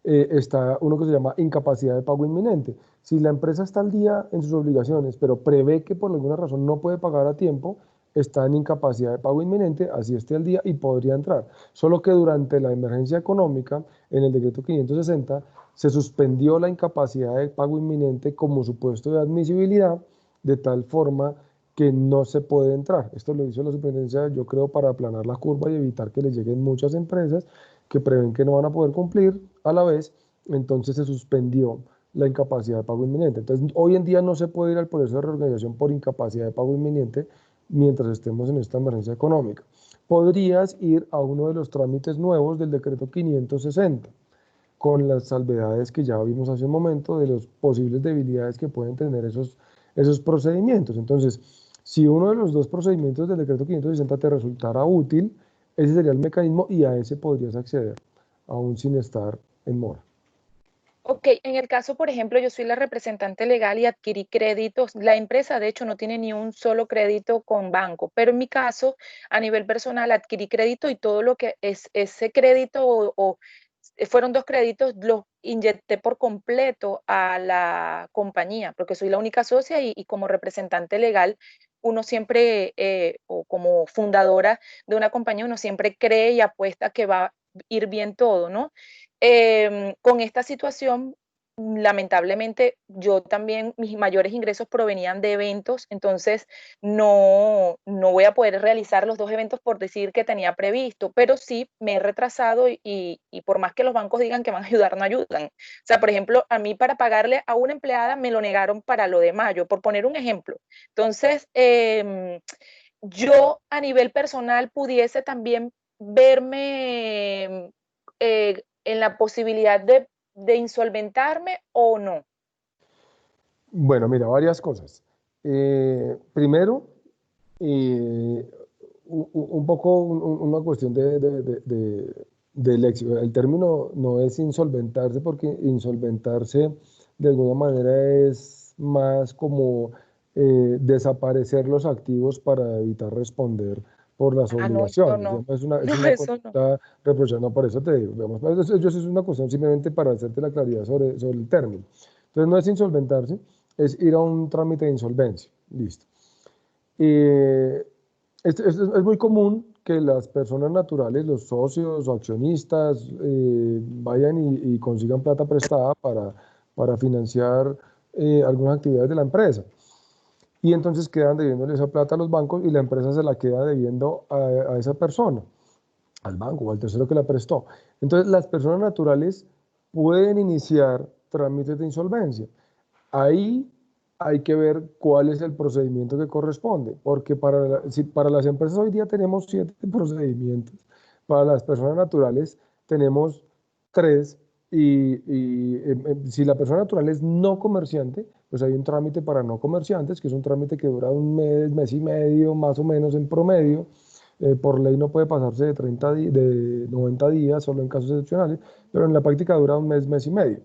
está uno que se llama incapacidad de pago inminente. Si la empresa está al día en sus obligaciones, pero prevé que por alguna razón no puede pagar a tiempo, está en incapacidad de pago inminente, así esté al día y podría entrar. Solo que durante la emergencia económica, en el decreto 560, se suspendió la incapacidad de pago inminente como supuesto de admisibilidad, de tal forma que no se puede entrar. Esto lo hizo la superintendencia, yo creo, para aplanar la curva y evitar que le lleguen muchas empresas que prevén que no van a poder cumplir a la vez, entonces se suspendió la incapacidad de pago inminente. Entonces, hoy en día no se puede ir al proceso de reorganización por incapacidad de pago inminente mientras estemos en esta emergencia económica. Podrías ir a uno de los trámites nuevos del decreto 560, con las salvedades que ya vimos hace un momento de las posibles debilidades que pueden tener esos procedimientos. Entonces, si uno de los dos procedimientos del decreto 560 te resultara útil, ese sería el mecanismo y a ese podrías acceder, aún sin estar en mora. Ok, en el caso, por ejemplo, yo soy la representante legal y adquirí créditos. La empresa, de hecho, no tiene ni un solo crédito con banco, pero en mi caso, a nivel personal, adquirí crédito y todo lo que es ese crédito fueron 2 créditos, los inyecté por completo a la compañía, porque soy la única socia y como representante legal, uno siempre, o como fundadora de una compañía, uno siempre cree y apuesta que va a ir bien todo, ¿no? Con esta situación, lamentablemente, yo también, mis mayores ingresos provenían de eventos, entonces no voy a poder realizar los 2 eventos por decir que tenía previsto, pero sí me he retrasado y por más que los bancos digan que van a ayudar, no ayudan. O sea, por ejemplo, a mí para pagarle a una empleada me lo negaron para lo de mayo, por poner un ejemplo. Entonces, yo a nivel personal pudiese también verme en la posibilidad de insolventarme o no. Bueno, mira, varias cosas. Primero, un poco una cuestión del éxito. El término no es insolventarse, porque insolventarse de alguna manera es más como desaparecer los activos para evitar responder por las Ah, no, eso obligaciones. no. Digamos, es No, una eso no. conducta reprochando, por eso te digo, digamos, eso es una cuestión simplemente para hacerte la claridad sobre el término. Entonces no es insolventarse, es ir a un trámite de insolvencia. Listo. Es muy común que las personas naturales, los socios o accionistas, vayan y consigan plata prestada para financiar algunas actividades de la empresa. Y entonces quedan debiéndole esa plata a los bancos y la empresa se la queda debiendo a esa persona, al banco o al tercero que la prestó. Entonces las personas naturales pueden iniciar trámites de insolvencia. Ahí hay que ver cuál es el procedimiento que corresponde, porque si para las empresas hoy día tenemos 7 procedimientos, para las personas naturales tenemos 3, si la persona natural es no comerciante, pues hay un trámite para no comerciantes, que es un trámite que dura un mes, mes y medio, más o menos en promedio. Por ley no puede pasarse de 90 días, solo en casos excepcionales, pero en la práctica dura un mes, mes y medio.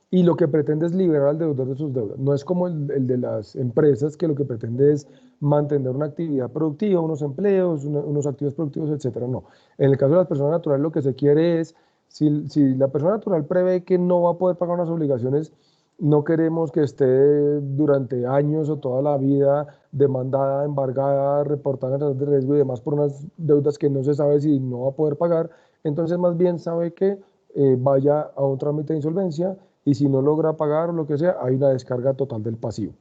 Y lo que pretende es liberar al deudor de sus deudas. No es como el de las empresas, que lo que pretende es mantener una actividad productiva, unos empleos, unos activos productivos, etcétera. No. En el caso de las personas naturales, lo que se quiere es, si la persona natural prevé que no va a poder pagar unas obligaciones, no queremos que esté durante años o toda la vida demandada, embargada, reportada en de riesgo y demás por unas deudas que no se sabe si no va a poder pagar. Entonces, más bien sabe que vaya a un trámite de insolvencia, y si no logra pagar o lo que sea, hay una descarga total del pasivo.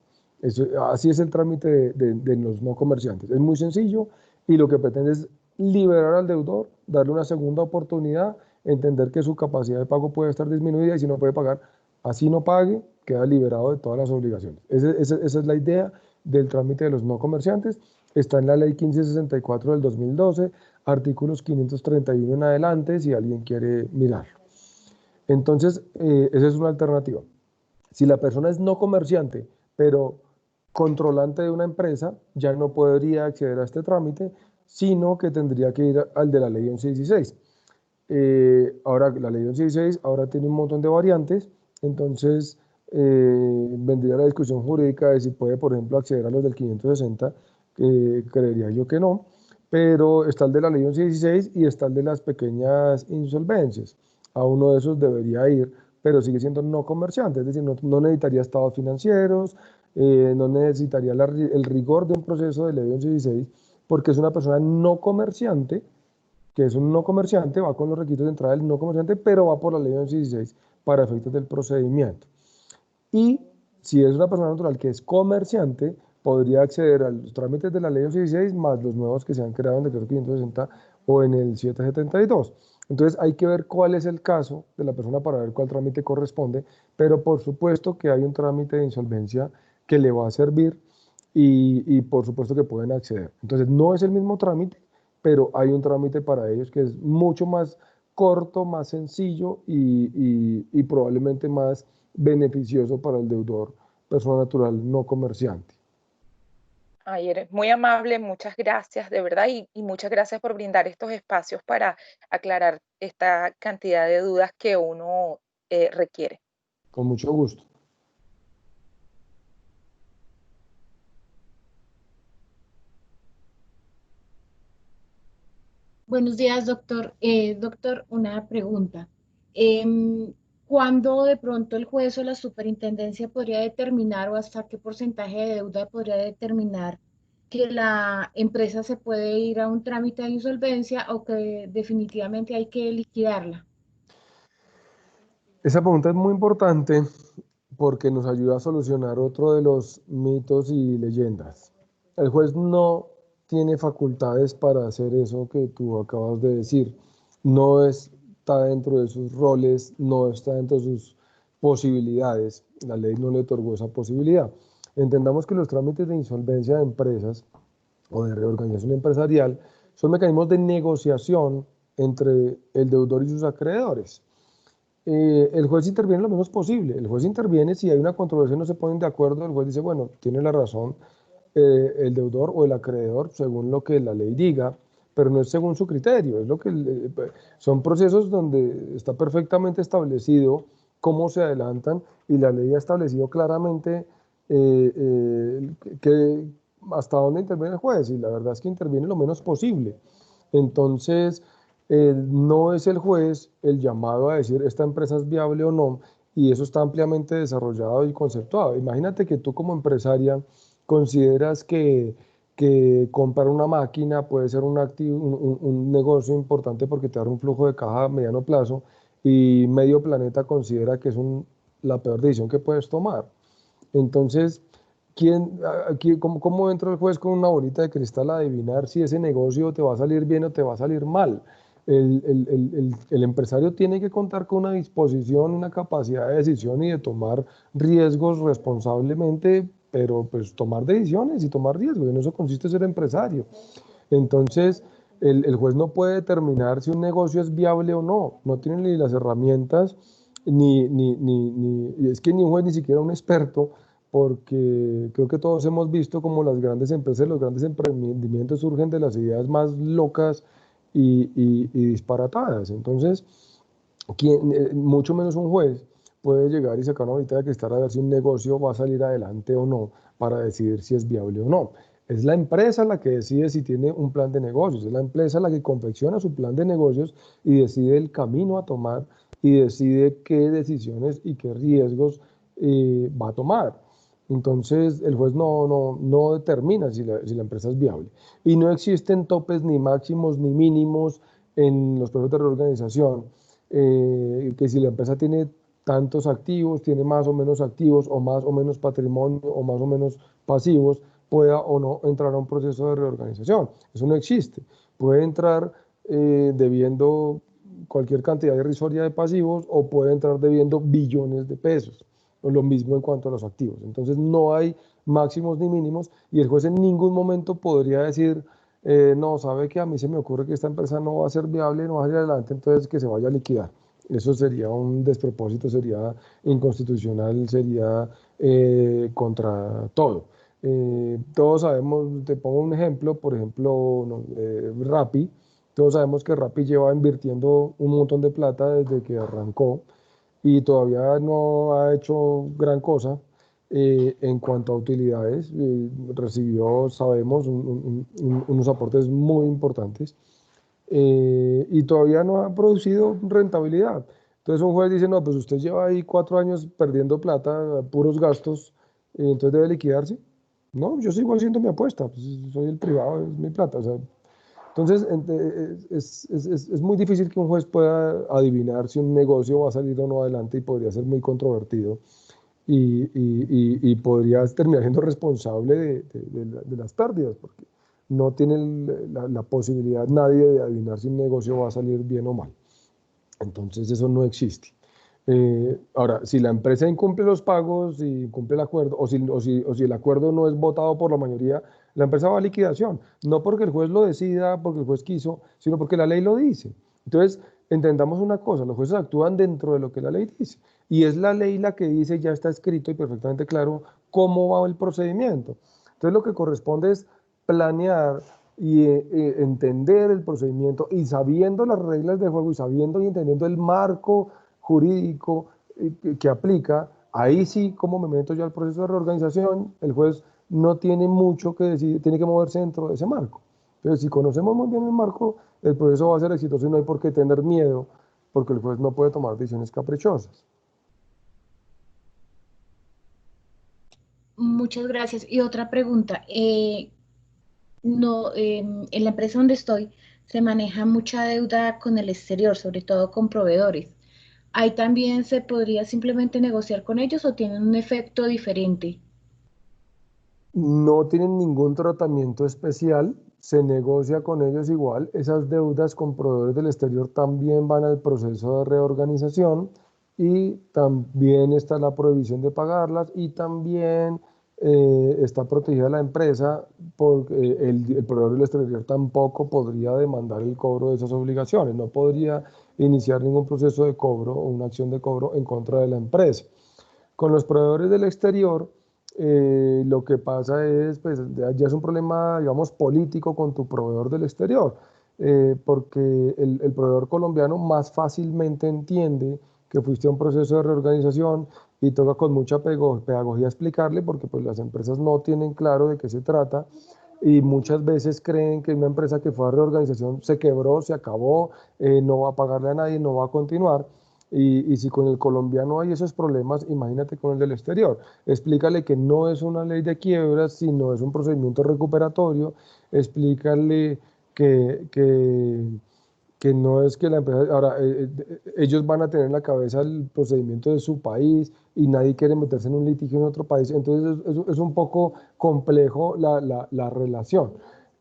Así es el trámite de los no comerciantes. Es muy sencillo y lo que pretende es liberar al deudor, darle una segunda oportunidad, entender que su capacidad de pago puede estar disminuida y si no puede pagar, así no pague, queda liberado de todas las obligaciones. Esa es la idea del trámite de los no comerciantes. Está en la ley 1564 del 2012, artículos 531 en adelante, si alguien quiere mirarlo. Entonces, esa es una alternativa. Si la persona es no comerciante, pero controlante de una empresa, ya no podría acceder a este trámite, sino que tendría que ir al de la ley 1116. Ahora, la ley 1116 ahora tiene un montón de variantes, entonces vendría la discusión jurídica de si puede, por ejemplo, acceder a los del 560, creería yo que no, pero está el de la ley 1116 y está el de las pequeñas insolvencias. A uno de esos debería ir, pero sigue siendo no comerciante, es decir, no necesitaría estados financieros, no necesitaría el rigor de un proceso de ley 1116, porque es una persona no comerciante, que es un no comerciante, va con los requisitos de entrada del no comerciante, pero va por la ley 1116 para efectos del procedimiento. Y si es una persona natural que es comerciante, podría acceder a los trámites de la ley 1116 más los nuevos que se han creado en el decreto 560 o en el 772. Entonces hay que ver cuál es el caso de la persona para ver cuál trámite corresponde, pero por supuesto que hay un trámite de insolvencia que le va a servir y por supuesto que pueden acceder. Entonces no es el mismo trámite, pero hay un trámite para ellos que es mucho más corto, más sencillo y probablemente más beneficioso para el deudor, persona natural no comerciante. Ay, eres muy amable, muchas gracias, de verdad, y muchas gracias por brindar estos espacios para aclarar esta cantidad de dudas que uno requiere. Con mucho gusto. Buenos días, doctor. Doctor, una pregunta. ¿Cuándo de pronto el juez o la superintendencia podría determinar o hasta qué porcentaje de deuda podría determinar que la empresa se puede ir a un trámite de insolvencia o que definitivamente hay que liquidarla? Esa pregunta es muy importante porque nos ayuda a solucionar otro de los mitos y leyendas. El juez no tiene facultades para hacer eso que tú acabas de decir. No está dentro de sus roles, no está dentro de sus posibilidades. La ley no le otorgó esa posibilidad. Entendamos que los trámites de insolvencia de empresas o de reorganización empresarial son mecanismos de negociación entre el deudor y sus acreedores. El juez interviene lo menos posible. El juez interviene si hay una controversia y no se ponen de acuerdo. El juez dice, bueno, tiene la razón el deudor o el acreedor según lo que la ley diga, pero no es según su criterio. Es lo que son procesos donde está perfectamente establecido cómo se adelantan y la ley ha establecido claramente que hasta dónde interviene el juez, y la verdad es que interviene lo menos posible. Entonces, no es el juez el llamado a decir esta empresa es viable o no, y eso está ampliamente desarrollado y conceptuado. Imagínate que tú como empresaria consideras que comprar una máquina puede ser un, un negocio importante porque te da un flujo de caja a mediano plazo, y medio planeta considera que es la peor decisión que puedes tomar. Entonces, ¿cómo entra el juez con una bolita de cristal a adivinar si ese negocio te va a salir bien o te va a salir mal? El empresario tiene que contar con una disposición, una capacidad de decisión y de tomar riesgos responsablemente, pero pues tomar decisiones y tomar riesgos. En eso consiste ser empresario. Entonces, el juez no puede determinar si un negocio es viable o no. No tiene ni las herramientas, es que ni un juez, ni siquiera un experto, porque creo que todos hemos visto como las grandes empresas, los grandes emprendimientos surgen de las ideas más locas y disparatadas. Entonces, mucho menos un juez puede llegar y sacar una bolita de cristal a ver si un negocio va a salir adelante o no para decidir si es viable o no. Es la empresa la que decide si tiene un plan de negocios, es la empresa la que confecciona su plan de negocios y decide el camino a tomar y decide qué decisiones y qué riesgos va a tomar. Entonces, el juez no determina si la empresa es viable. Y no existen topes ni máximos ni mínimos en los procesos de reorganización. Que si la empresa tiene tantos activos, tiene más o menos activos, o más o menos patrimonio, o más o menos pasivos, pueda o no entrar a un proceso de reorganización. Eso no existe. Puede entrar debiendo cualquier cantidad irrisoria de pasivos, o puede entrar debiendo billones de pesos. O lo mismo en cuanto a los activos. Entonces no hay máximos ni mínimos, y el juez en ningún momento podría decir, no, sabe que a mí se me ocurre que esta empresa no va a ser viable, no va a salir adelante, entonces que se vaya a liquidar. Eso sería un despropósito, sería inconstitucional, sería contra todo. Todos sabemos, te pongo un ejemplo, por ejemplo, no, Rappi. Todos sabemos que Rappi lleva invirtiendo un montón de plata desde que arrancó y todavía no ha hecho gran cosa. En cuanto a utilidades, recibió, sabemos, unos aportes muy importantes, y todavía no ha producido rentabilidad. Entonces un juez dice, no, pues usted lleva ahí 4 años perdiendo plata, puros gastos, entonces debe liquidarse. No, yo sigo haciendo mi apuesta, pues soy el privado, es mi plata. O sea, entonces es muy difícil que un juez pueda adivinar si un negocio va a salir o no adelante, y podría ser muy controvertido. Y podría terminar siendo responsable de las pérdidas, porque no tiene la posibilidad nadie de adivinar si un negocio va a salir bien o mal. Entonces eso no existe. Ahora, si la empresa incumple los pagos y incumple el acuerdo, o si el acuerdo no es votado por la mayoría, la empresa va a liquidación. No porque el juez lo decida, porque el juez quiso, sino porque la ley lo dice. Entonces, entendamos una cosa, los jueces actúan dentro de lo que la ley dice. Y es la ley la que dice, ya está escrito y perfectamente claro cómo va el procedimiento. Entonces, lo que corresponde es planear y entender el procedimiento, y sabiendo las reglas de juego y sabiendo y entendiendo el marco jurídico que aplica, ahí sí, como me meto yo al proceso de reorganización, el juez no tiene mucho que decir, tiene que moverse dentro de ese marco. Pero si conocemos muy bien el marco, el proceso va a ser exitoso y no hay por qué tener miedo porque el juez no puede tomar decisiones caprichosas. Muchas gracias. Y otra pregunta, no, en la empresa donde estoy se maneja mucha deuda con el exterior, sobre todo con proveedores. ¿Ahí también se podría simplemente negociar con ellos o tienen un efecto diferente? No tienen ningún tratamiento especial, se negocia con ellos igual. Esas deudas con proveedores del exterior también van al proceso de reorganización y también está la prohibición de pagarlas y también está protegida la empresa porque el proveedor del exterior tampoco podría demandar el cobro de esas obligaciones, no podría iniciar ningún proceso de cobro o una acción de cobro en contra de la empresa. Con los proveedores del exterior, lo que pasa es, pues ya es un problema, digamos, político con tu proveedor del exterior, porque el proveedor colombiano más fácilmente entiende que fuiste a un proceso de reorganización y toca con mucha pedagogía explicarle, porque pues las empresas no tienen claro de qué se trata y muchas veces creen que una empresa que fue a reorganización se quebró, se acabó, no va a pagarle a nadie, no va a continuar. Y si con el colombiano hay esos problemas, imagínate con el del exterior. Explícale que no es una ley de quiebras, sino es un procedimiento recuperatorio. Explícale que, que, que no es que la empresa... Ahora, ellos van a tener en la cabeza el procedimiento de su país y nadie quiere meterse en un litigio en otro país. Entonces es un poco complejo la relación.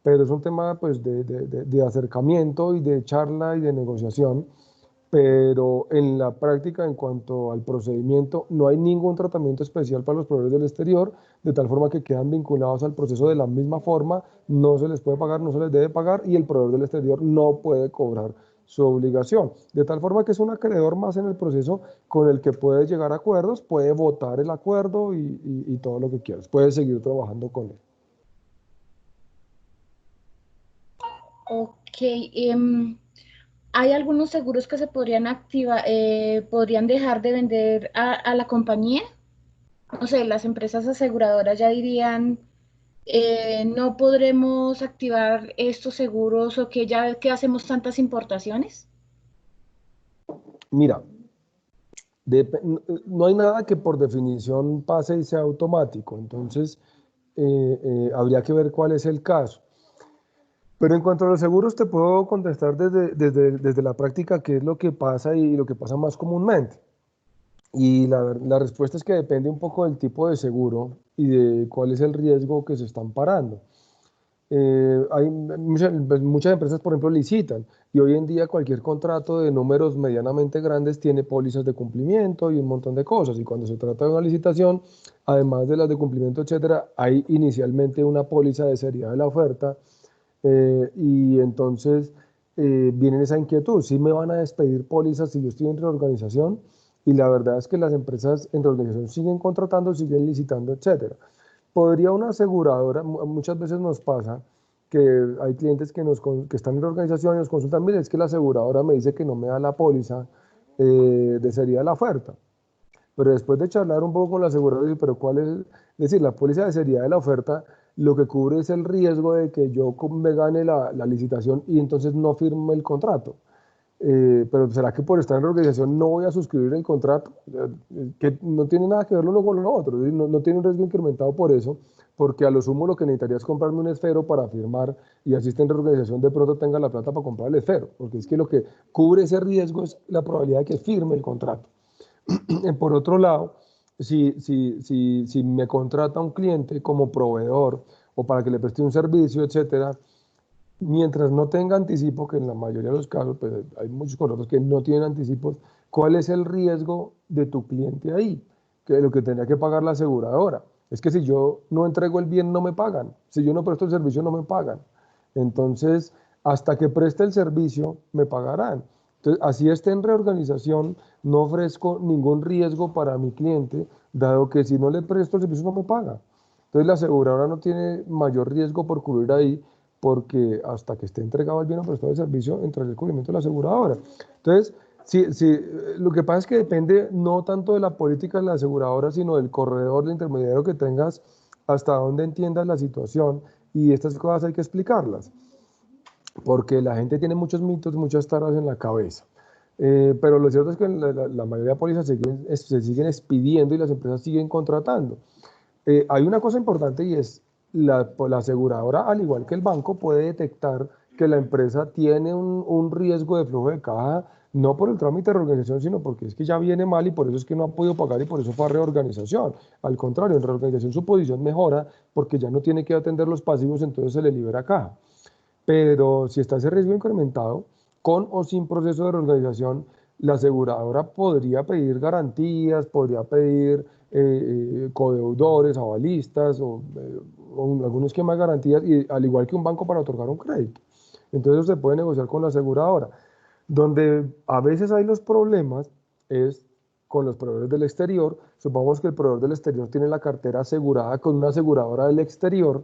Pero es un tema pues, de acercamiento y de charla y de negociación, pero en la práctica, en cuanto al procedimiento, no hay ningún tratamiento especial para los proveedores del exterior, de tal forma que quedan vinculados al proceso de la misma forma, no se les puede pagar, no se les debe pagar y el proveedor del exterior no puede cobrar su obligación. De tal forma que es un acreedor más en el proceso con el que puede llegar a acuerdos, puede votar el acuerdo y todo lo que quieras, puede seguir trabajando con él. Ok, ¿hay algunos seguros que se podrían activar, podrían dejar de vender a la compañía? No sé, las empresas aseguradoras ya dirían, no podremos activar estos seguros o que ya que hacemos tantas importaciones. Mira, no hay nada que por definición pase y sea automático, entonces habría que ver cuál es el caso. Pero en cuanto a los seguros, te puedo contestar desde la práctica qué es lo que pasa y lo que pasa más comúnmente. Y la respuesta es que depende un poco del tipo de seguro y de cuál es el riesgo que se están parando. Hay muchas empresas, por ejemplo, licitan y hoy en día cualquier contrato de números medianamente grandes tiene pólizas de cumplimiento y un montón de cosas. Y cuando se trata de una licitación, además de las de cumplimiento, etcétera, hay inicialmente una póliza de seriedad de la oferta y entonces viene esa inquietud, ¿sí me van a despedir pólizas si yo estoy en reorganización? Y la verdad es que las empresas en reorganización siguen contratando, siguen licitando, etcétera. Podría una aseguradora, muchas veces nos pasa que hay clientes que están en reorganización y nos consultan, mire, es que la aseguradora me dice que no me da la póliza de seriedad de la oferta. Pero después de charlar un poco con la aseguradora, pero ¿cuál es? Es decir, la póliza de seriedad de la oferta lo que cubre es el riesgo de que yo me gane la licitación y entonces no firme el contrato. Pero ¿será que por estar en la organización no voy a suscribir el contrato? Que no tiene nada que ver lo uno con lo otro, no tiene un riesgo incrementado por eso, porque a lo sumo lo que necesitaría es comprarme un esfero para firmar y así está en reorganización de pronto tenga la plata para comprar el esfero, porque es que lo que cubre ese riesgo es la probabilidad de que firme el contrato. Por otro lado, si me contrata un cliente como proveedor o para que le preste un servicio, etcétera, mientras no tenga anticipo, que en la mayoría de los casos, pues hay muchos contratos que no tienen anticipos, ¿cuál es el riesgo de tu cliente ahí? Que lo que tendría que pagar la aseguradora. Es que si yo no entrego el bien, no me pagan. Si yo no presto el servicio, no me pagan. Entonces, hasta que preste el servicio, me pagarán. Entonces, así esté en reorganización, no ofrezco ningún riesgo para mi cliente, dado que si no le presto el servicio, no me paga. Entonces, la aseguradora no tiene mayor riesgo por cubrir ahí, porque hasta que esté entregado el bien o prestado de servicio, entra el cubrimiento de la aseguradora. Entonces, lo que pasa es que depende no tanto de la política de la aseguradora, sino del corredor, de intermediario que tengas, hasta donde entiendas la situación, y estas cosas hay que explicarlas, porque la gente tiene muchos mitos, muchas taras en la cabeza. Pero lo cierto es que la mayoría de pólizas se siguen expidiendo y las empresas siguen contratando. Hay una cosa importante y es la aseguradora, al igual que el banco, puede detectar que la empresa tiene un riesgo de flujo de caja, no por el trámite de reorganización, sino porque es que ya viene mal y por eso es que no ha podido pagar y por eso fue a reorganización. Al contrario, en reorganización su posición mejora porque ya no tiene que atender los pasivos, entonces se le libera caja. Pero si está ese riesgo incrementado, con o sin proceso de reorganización, la aseguradora podría pedir garantías, podría pedir codeudores, avalistas o algún esquema de garantías, y, al igual que un banco para otorgar un crédito. Entonces se puede negociar con la aseguradora. Donde a veces hay los problemas es con los proveedores del exterior. Supongamos que el proveedor del exterior tiene la cartera asegurada con una aseguradora del exterior,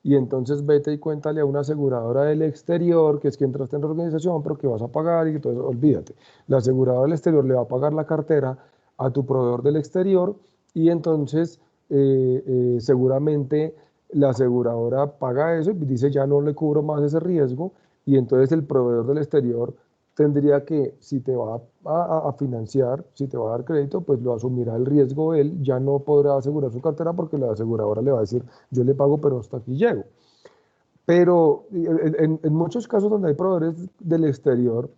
y entonces vete y cuéntale a una aseguradora del exterior que es que entraste en la organización, pero que vas a pagar y todo eso, olvídate. La aseguradora del exterior le va a pagar la cartera a tu proveedor del exterior, y entonces seguramente la aseguradora paga eso y dice ya no le cubro más ese riesgo, y entonces el proveedor del exterior tendría que, si te va a financiar, si te va a dar crédito, pues lo asumirá el riesgo él, ya no podrá asegurar su cartera porque la aseguradora le va a decir, yo le pago, pero hasta aquí llego. Pero en muchos casos donde hay proveedores del exterior,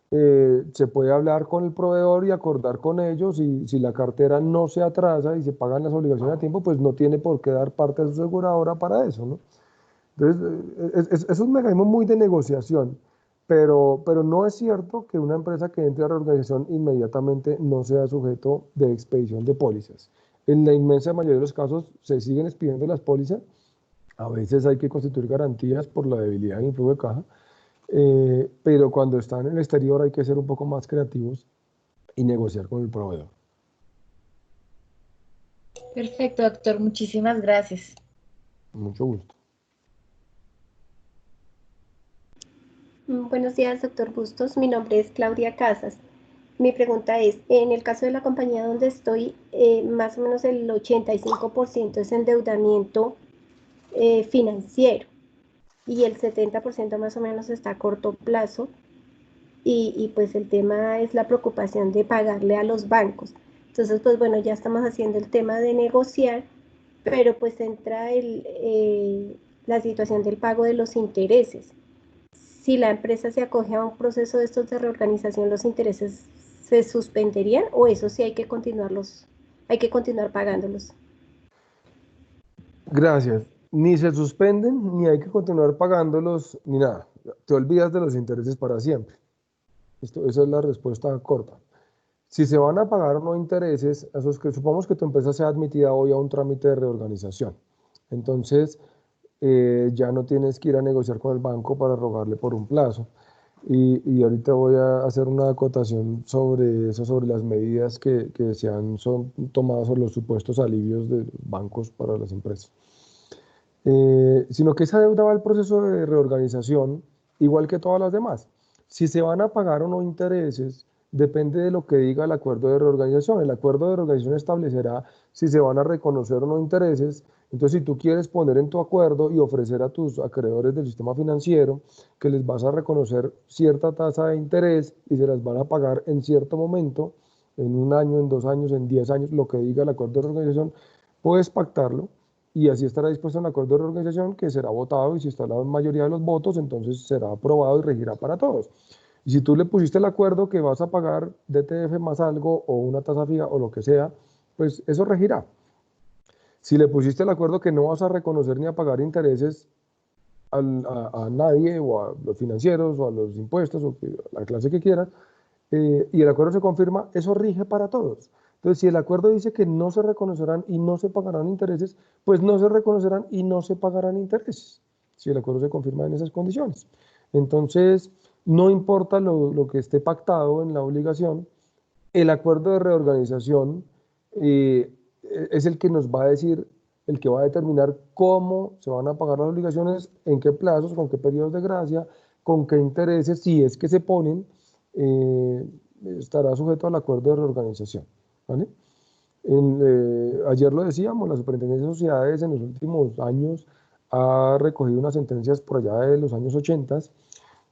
se puede hablar con el proveedor y acordar con ellos, y si la cartera no se atrasa y se pagan las obligaciones a tiempo, pues no tiene por qué dar parte de su aseguradora para eso, ¿no? Entonces, es un mecanismo muy de negociación, pero no es cierto que una empresa que entre a reorganización inmediatamente no sea sujeto de expedición de pólizas. En la inmensa mayoría de los casos se siguen expidiendo las pólizas. A veces hay que constituir garantías por la debilidad en el flujo de caja, pero cuando están en el exterior hay que ser un poco más creativos y negociar con el proveedor. Perfecto, doctor. Muchísimas gracias. Mucho gusto. Buenos días, doctor Bustos. Mi nombre es Claudia Casas. Mi pregunta es, en el caso de la compañía donde estoy, más o menos el 85% es endeudamiento financiero y el 70% más o menos está a corto plazo, y pues el tema es la preocupación de pagarle a los bancos. Entonces, pues bueno, ya estamos haciendo el tema de negociar, pero pues entra la situación del pago de los intereses. Si la empresa se acoge a un proceso de estos de reorganización, ¿los intereses se suspenderían o eso sí hay que continuar pagándolos? Gracias. Ni se suspenden, ni hay que continuar pagándolos, ni nada. Te olvidas de los intereses para siempre. Esa es la respuesta corta. Si se van a pagar o no intereses, supongamos que tu empresa sea admitida hoy a un trámite de reorganización. Entonces, ya no tienes que ir a negociar con el banco para rogarle por un plazo. Y ahorita voy a hacer una acotación sobre eso, sobre las medidas que son tomadas sobre los supuestos alivios de bancos para las empresas. Sino que esa deuda va al proceso de reorganización, igual que todas las demás. Si se van a pagar o no intereses, depende de lo que diga el acuerdo de reorganización. El acuerdo de reorganización establecerá si se van a reconocer o no intereses. Entonces, si tú quieres poner en tu acuerdo y ofrecer a tus acreedores del sistema financiero que les vas a reconocer cierta tasa de interés y se las van a pagar en cierto momento, en 1 año, en 2 años, en 10 años, lo que diga el acuerdo de reorganización, puedes pactarlo. Y así estará dispuesto un acuerdo de reorganización que será votado, y si está la mayoría de los votos, entonces será aprobado y regirá para todos. Y si tú le pusiste el acuerdo que vas a pagar DTF más algo o una tasa fija o lo que sea, pues eso regirá. Si le pusiste el acuerdo que no vas a reconocer ni a pagar intereses a nadie, o a los financieros, o a los impuestos, o a la clase que quieras, y el acuerdo se confirma, eso rige para todos. Entonces, si el acuerdo dice que no se reconocerán y no se pagarán intereses, pues no se reconocerán y no se pagarán intereses, si el acuerdo se confirma en esas condiciones. Entonces, no importa lo que esté pactado en la obligación, el acuerdo de reorganización es el que nos va a decir, el que va a determinar cómo se van a pagar las obligaciones, en qué plazos, con qué periodos de gracia, con qué intereses, si es que se ponen, estará sujeto al acuerdo de reorganización, ¿vale? Ayer lo decíamos, la Superintendencia de Sociedades en los últimos años ha recogido unas sentencias por allá de los años 80,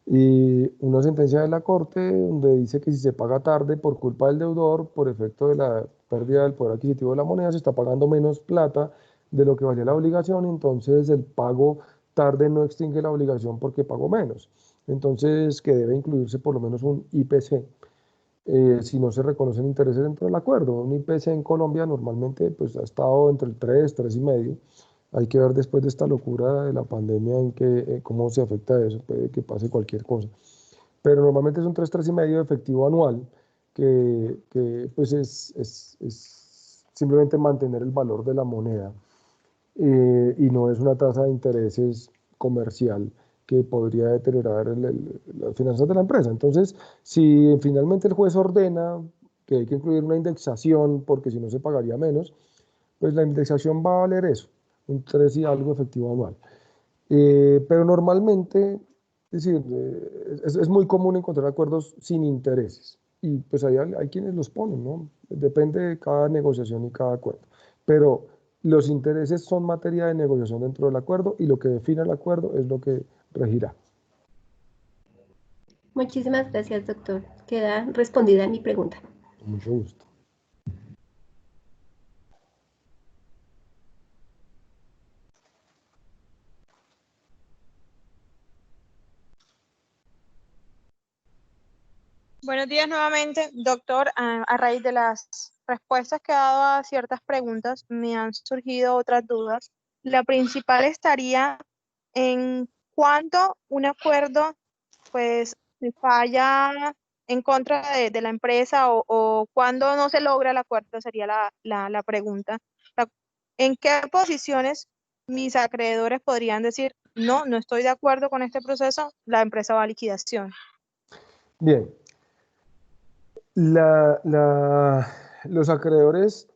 Y una sentencia de la Corte donde dice que si se paga tarde por culpa del deudor, por efecto de la pérdida del poder adquisitivo de la moneda, se está pagando menos plata de lo que valía la obligación, entonces el pago tarde no extingue la obligación porque pagó menos. Entonces, que debe incluirse por lo menos un IPC. Si no se reconocen intereses dentro del acuerdo. Un IPC en Colombia normalmente pues, ha estado entre el 3,5. Hay que ver después de esta locura de la pandemia en que, cómo se afecta eso, puede que pase cualquier cosa. Pero normalmente es un 3,5 de efectivo anual, que pues es simplemente mantener el valor de la moneda, y no es una tasa de intereses comercial que podría deteriorar las finanzas de la empresa. Entonces, si finalmente el juez ordena que hay que incluir una indexación, porque si no se pagaría menos, pues la indexación va a valer eso, un 3 y algo efectivo anual. Pero normalmente, es decir, es muy común encontrar acuerdos sin intereses. Y pues hay quienes los ponen, ¿no? Depende de cada negociación y cada acuerdo. Pero los intereses son materia de negociación dentro del acuerdo y lo que define el acuerdo es lo que regirá. Muchísimas gracias, doctor. Queda respondida mi pregunta. Con mucho gusto. Buenos días nuevamente, doctor. A raíz de las respuestas que ha dado a ciertas preguntas, me han surgido otras dudas. La principal estaría en cuánto un acuerdo, pues, se falla en contra de la empresa o cuando no se logra el acuerdo, sería la pregunta. La- ¿En qué posiciones mis acreedores podrían decir, no, no estoy de acuerdo con este proceso, la empresa va a liquidación? Bien, los acreedores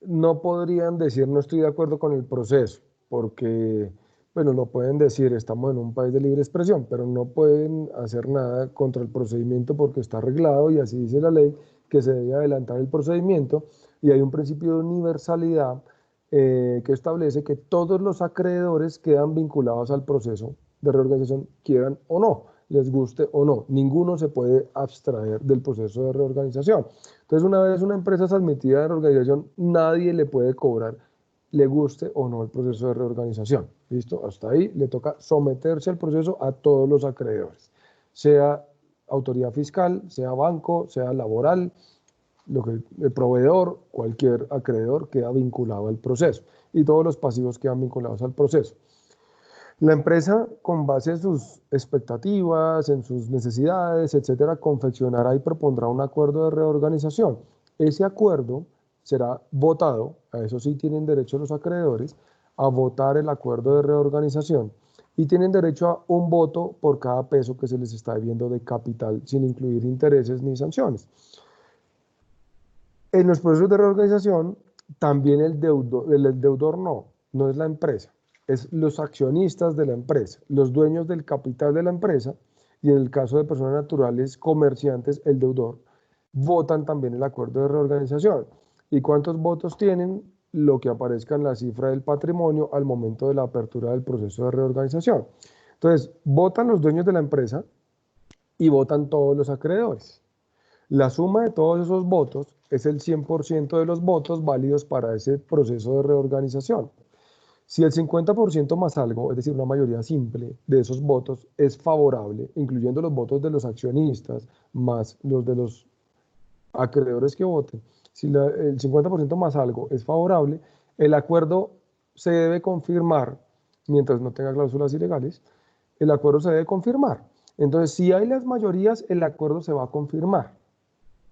no podrían decir no estoy de acuerdo con el proceso, porque, bueno, lo pueden decir, estamos en un país de libre expresión, pero no pueden hacer nada contra el procedimiento porque está arreglado y así dice la ley que se debe adelantar el procedimiento y hay un principio de universalidad que establece que todos los acreedores quedan vinculados al proceso de reorganización, quieran o no, les guste o no. Ninguno se puede abstraer del proceso de reorganización. Entonces, una vez una empresa es admitida de reorganización, nadie le puede cobrar, le guste o no el proceso de reorganización. ¿Listo? Hasta ahí le toca someterse al proceso a todos los acreedores, sea autoridad fiscal, sea banco, sea laboral, el proveedor, cualquier acreedor queda vinculado al proceso y todos los pasivos quedan vinculados al proceso. La empresa, con base en sus expectativas, en sus necesidades, etcétera, confeccionará y propondrá un acuerdo de reorganización. Ese acuerdo será votado, a eso sí tienen derecho los acreedores, a votar el acuerdo de reorganización y tienen derecho a un voto por cada peso que se les está debiendo de capital, sin incluir intereses ni sanciones. En los procesos de reorganización, también el deudor no es la empresa, es los accionistas de la empresa, los dueños del capital de la empresa, y en el caso de personas naturales, comerciantes, el deudor, votan también el acuerdo de reorganización. ¿Y cuántos votos tienen? Lo que aparezca en la cifra del patrimonio al momento de la apertura del proceso de reorganización. Entonces, votan los dueños de la empresa y votan todos los acreedores. La suma de todos esos votos es el 100% de los votos válidos para ese proceso de reorganización. Si el 50% más algo, es decir, una mayoría simple de esos votos es favorable, incluyendo los votos de los accionistas más los de los acreedores que voten, si el 50% más algo es favorable, el acuerdo se debe confirmar, mientras no tenga cláusulas ilegales, el acuerdo se debe confirmar. Entonces, si hay las mayorías, el acuerdo se va a confirmar.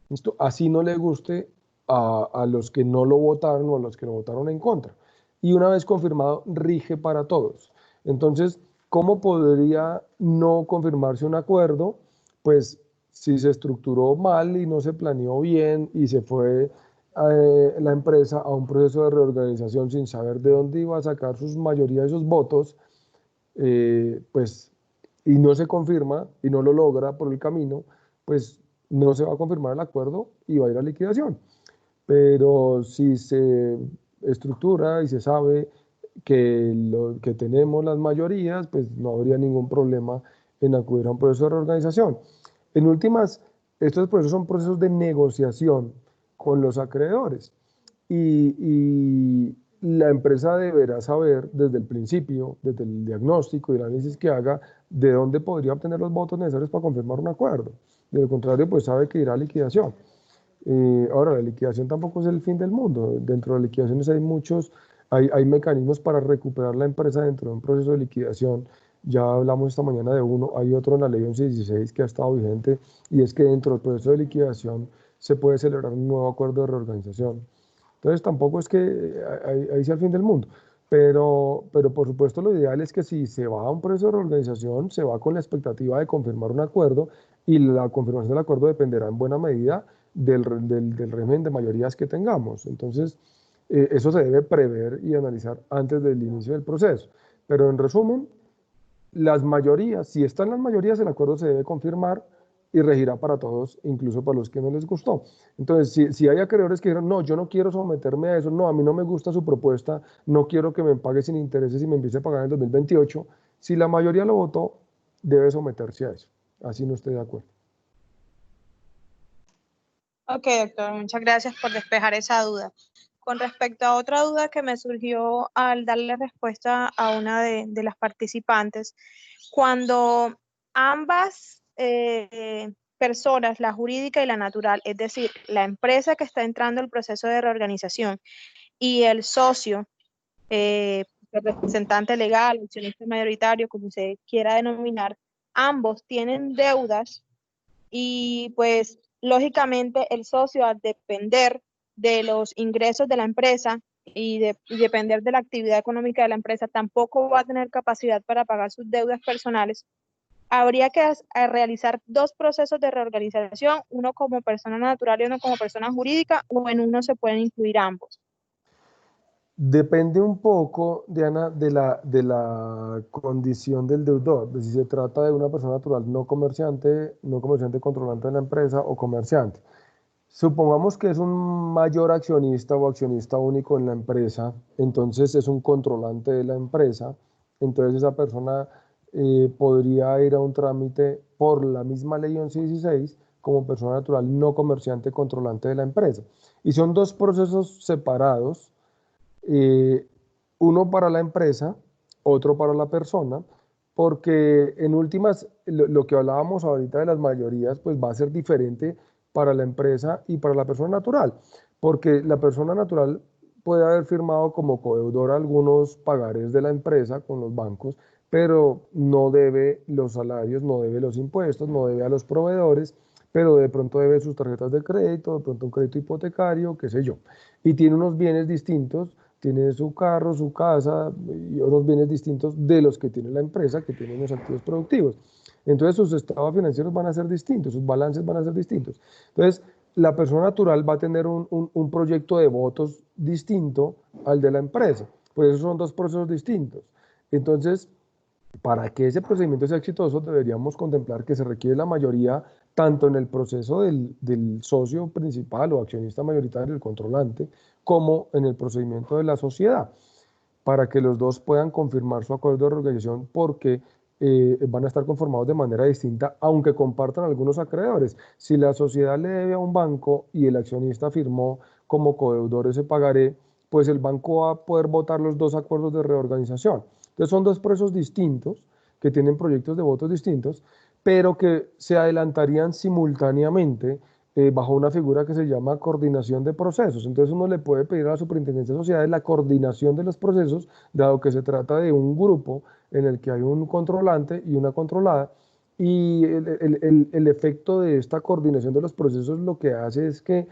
¿Listo? Así no le guste a los que no lo votaron o a los que lo votaron en contra. Y una vez confirmado, rige para todos. Entonces, ¿cómo podría no confirmarse un acuerdo? Pues si se estructuró mal y no se planeó bien y se fue la empresa a un proceso de reorganización sin saber de dónde iba a sacar sus mayoría de esos votos, pues, y no se confirma y no lo logra por el camino, pues no se va a confirmar el acuerdo y va a ir a liquidación. Pero si se estructura y se sabe que tenemos las mayorías, pues no habría ningún problema en acudir a un proceso de reorganización. En últimas, estos procesos son procesos de negociación con los acreedores y la empresa deberá saber desde el principio, desde el diagnóstico y el análisis que haga, de dónde podría obtener los votos necesarios para confirmar un acuerdo. De lo contrario, pues sabe que irá a liquidación. Ahora, la liquidación tampoco es el fin del mundo. Dentro de las liquidaciones hay mecanismos para recuperar la empresa dentro de un proceso de liquidación. Ya hablamos esta mañana de uno, hay otro en la ley 1116 que ha estado vigente, y es que dentro del proceso de liquidación se puede celebrar un nuevo acuerdo de reorganización. Entonces tampoco es que ahí sea el fin del mundo, pero por supuesto lo ideal es que si se va a un proceso de reorganización, se va con la expectativa de confirmar un acuerdo, y la confirmación del acuerdo dependerá en buena medida del régimen de mayorías que tengamos. Entonces, eso se debe prever y analizar antes del inicio del proceso. Pero en resumen, las mayorías, si están las mayorías, el acuerdo se debe confirmar y regirá para todos, incluso para los que no les gustó. Entonces, si hay acreedores que dijeron, no, yo no quiero someterme a eso, no, a mí no me gusta su propuesta, no quiero que me pague sin intereses y me empiece a pagar en el 2028, si la mayoría lo votó, debe someterse a eso, así no esté de acuerdo. Ok, doctor, muchas gracias por despejar esa duda. Con respecto a otra duda que me surgió al darle respuesta a una de las participantes, cuando ambas personas, la jurídica y la natural, es decir, la empresa que está entrando al proceso de reorganización y el socio, el representante legal, accionista mayoritario, como se quiera denominar, ambos tienen deudas y pues lógicamente el socio, al depender de los ingresos de la empresa y depender de la actividad económica de la empresa, tampoco va a tener capacidad para pagar sus deudas personales. Habría que realizar dos procesos de reorganización, uno como persona natural y uno como persona jurídica, o en uno se pueden incluir ambos. Depende un poco, Diana, de la condición del deudor, de si se trata de una persona natural no comerciante controlante de la empresa o comerciante. Supongamos que es un mayor accionista o accionista único en la empresa, entonces es un controlante de la empresa, entonces esa persona podría ir a un trámite por la misma ley 1116 como persona natural no comerciante controlante de la empresa. Y son dos procesos separados, uno para la empresa, otro para la persona, porque en últimas lo que hablábamos ahorita de las mayorías, pues va a ser diferente para la empresa y para la persona natural, porque la persona natural puede haber firmado como codeudor algunos pagares de la empresa con los bancos, pero no debe los salarios, no debe los impuestos, no debe a los proveedores, pero de pronto debe sus tarjetas de crédito, de pronto un crédito hipotecario, qué sé yo, y tiene unos bienes distintos, tiene su carro, su casa y otros bienes distintos de los que tiene la empresa, que tiene unos activos productivos. Entonces sus estados financieros van a ser distintos, sus balances van a ser distintos. Entonces la persona natural va a tener un proyecto de votos distinto al de la empresa. Por eso son dos procesos distintos. Entonces, para que ese procedimiento sea exitoso, deberíamos contemplar que se requiere la mayoría tanto en el proceso del socio principal o accionista mayoritario, el controlante, como en el procedimiento de la sociedad, para que los dos puedan confirmar su acuerdo de reorganización, porque van a estar conformados de manera distinta, aunque compartan algunos acreedores. Si la sociedad le debe a un banco y el accionista firmó como codeudor ese pagaré, pues el banco va a poder votar los dos acuerdos de reorganización. Entonces son dos procesos distintos que tienen proyectos de votos distintos, pero que se adelantarían simultáneamente bajo una figura que se llama coordinación de procesos. Entonces uno le puede pedir a la Superintendencia de Sociedades la coordinación de los procesos, dado que se trata de un grupo en el que hay un controlante y una controlada, y el efecto de esta coordinación de los procesos lo que hace es que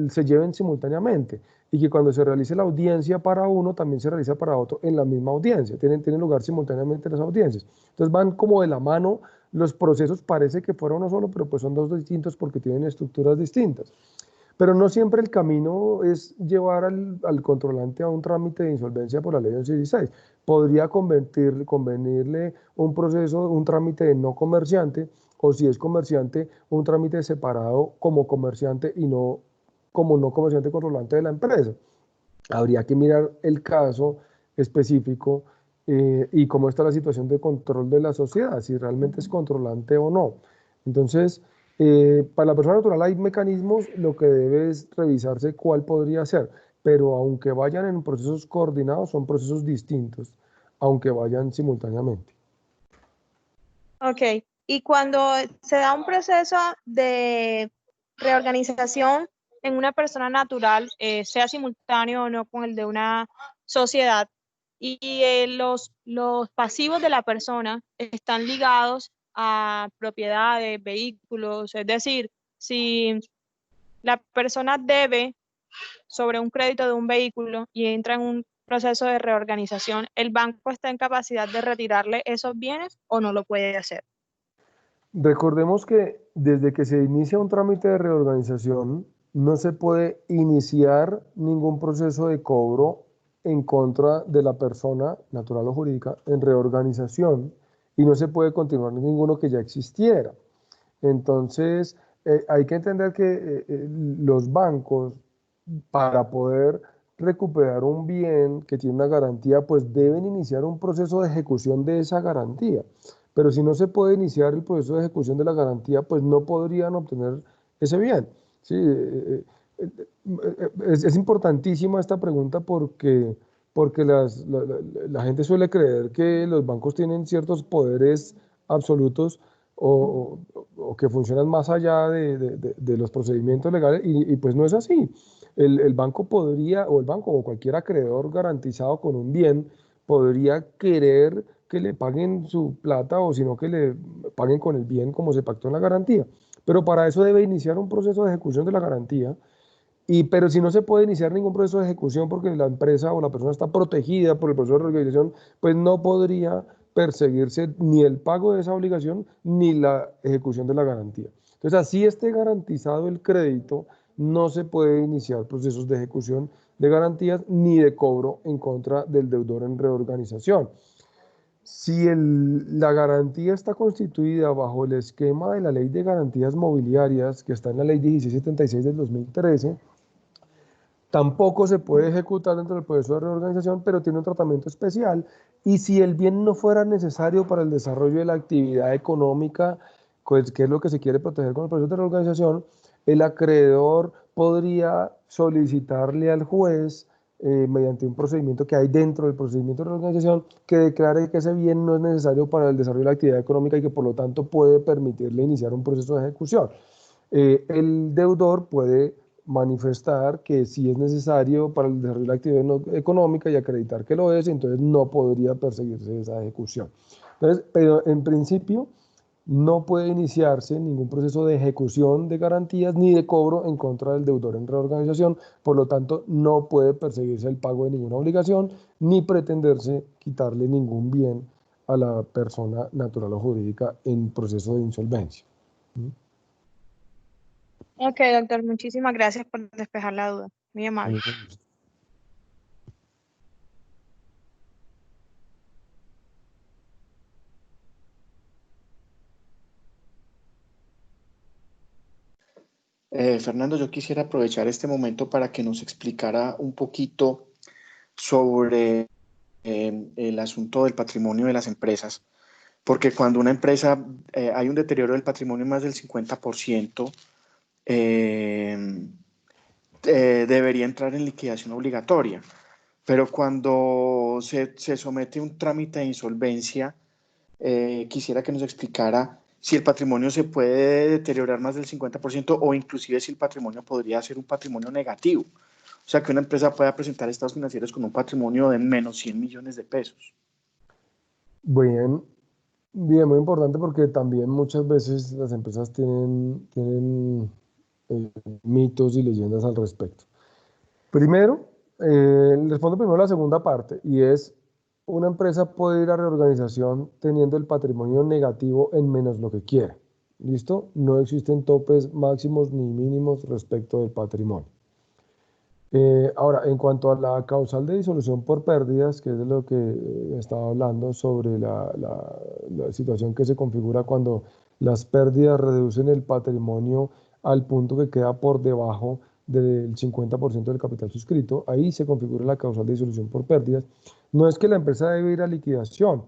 se lleven simultáneamente, y que cuando se realice la audiencia para uno, también se realiza para otro en la misma audiencia, tienen lugar simultáneamente las audiencias. Entonces van como de la mano los procesos, parece que fuera uno solo, pero pues son dos distintos porque tienen estructuras distintas. Pero no siempre el camino es llevar al controlante a un trámite de insolvencia por la ley 1116. Podría convenirle un proceso, un trámite de no comerciante, o si es comerciante, un trámite separado como comerciante y no como no comerciante controlante de la empresa. Habría que mirar el caso específico y cómo está la situación de control de la sociedad, si realmente es controlante o no. Entonces, para la persona natural hay mecanismos, lo que debe es revisarse cuál podría ser, pero aunque vayan en procesos coordinados, son procesos distintos, aunque vayan simultáneamente. Ok, y cuando se da un proceso de reorganización en una persona natural, sea simultáneo o no con el de una sociedad, y los pasivos de la persona están ligados a propiedades, vehículos, es decir, si la persona debe sobre un crédito de un vehículo y entra en un proceso de reorganización, ¿el banco está en capacidad de retirarle esos bienes o no lo puede hacer? Recordemos que desde que se inicia un trámite de reorganización, no se puede iniciar ningún proceso de cobro en contra de la persona natural o jurídica en reorganización y no se puede continuar ninguno que ya existiera. Entonces, hay que entender que los bancos, para poder recuperar un bien que tiene una garantía, pues deben iniciar un proceso de ejecución de esa garantía. Pero si no se puede iniciar el proceso de ejecución de la garantía, pues no podrían obtener ese bien. ¿Sí? Es importantísima esta pregunta porque la gente suele creer que los bancos tienen ciertos poderes absolutos o que funcionan más allá de los procedimientos legales y pues no es así. El banco podría, o el banco o cualquier acreedor garantizado con un bien, podría querer que le paguen su plata o sino que le paguen con el bien como se pactó en la garantía. Pero para eso debe iniciar un proceso de ejecución de la garantía. Pero si no se puede iniciar ningún proceso de ejecución porque la empresa o la persona está protegida por el proceso de reorganización, pues no podría perseguirse ni el pago de esa obligación ni la ejecución de la garantía. Entonces, así esté garantizado el crédito, no se puede iniciar procesos de ejecución de garantías ni de cobro en contra del deudor en reorganización. Si la garantía está constituida bajo el esquema de la Ley de Garantías Mobiliarias, que está en la Ley 1676 del 2013, tampoco se puede ejecutar dentro del proceso de reorganización, pero tiene un tratamiento especial. Y si el bien no fuera necesario para el desarrollo de la actividad económica, pues, que es lo que se quiere proteger con el proceso de reorganización, el acreedor podría solicitarle al juez, mediante un procedimiento que hay dentro del procedimiento de reorganización, que declare que ese bien no es necesario para el desarrollo de la actividad económica y que por lo tanto puede permitirle iniciar un proceso de ejecución. El deudor puede manifestar que si es necesario para el desarrollo de la actividad económica y acreditar que lo es, entonces no podría perseguirse esa ejecución. Entonces, pero en principio no puede iniciarse ningún proceso de ejecución de garantías ni de cobro en contra del deudor en reorganización, por lo tanto no puede perseguirse el pago de ninguna obligación ni pretenderse quitarle ningún bien a la persona natural o jurídica en proceso de insolvencia. Ok, doctor, muchísimas gracias por despejar la duda. Muy amable. Fernando, yo quisiera aprovechar este momento para que nos explicara un poquito sobre el asunto del patrimonio de las empresas, porque cuando una empresa hay un deterioro del patrimonio más del 50%, debería entrar en liquidación obligatoria. Pero cuando se somete un trámite de insolvencia, quisiera que nos explicara si el patrimonio se puede deteriorar más del 50% o inclusive si el patrimonio podría ser un patrimonio negativo. O sea, que una empresa pueda presentar estados financieros con un patrimonio de menos 100 millones de pesos. Bien, muy importante porque también muchas veces las empresas tienen mitos y leyendas al respecto. Primero, respondo primero la segunda parte y es, una empresa puede ir a reorganización teniendo el patrimonio negativo en menos lo que quiere. ¿Listo? No existen topes máximos ni mínimos respecto del patrimonio. Ahora, en cuanto a la causal de disolución por pérdidas, que es de lo que estaba hablando sobre la situación que se configura cuando las pérdidas reducen el patrimonio al punto que queda por debajo del 50% del capital suscrito. Ahí se configura la causal de disolución por pérdidas. No es que la empresa debe ir a liquidación.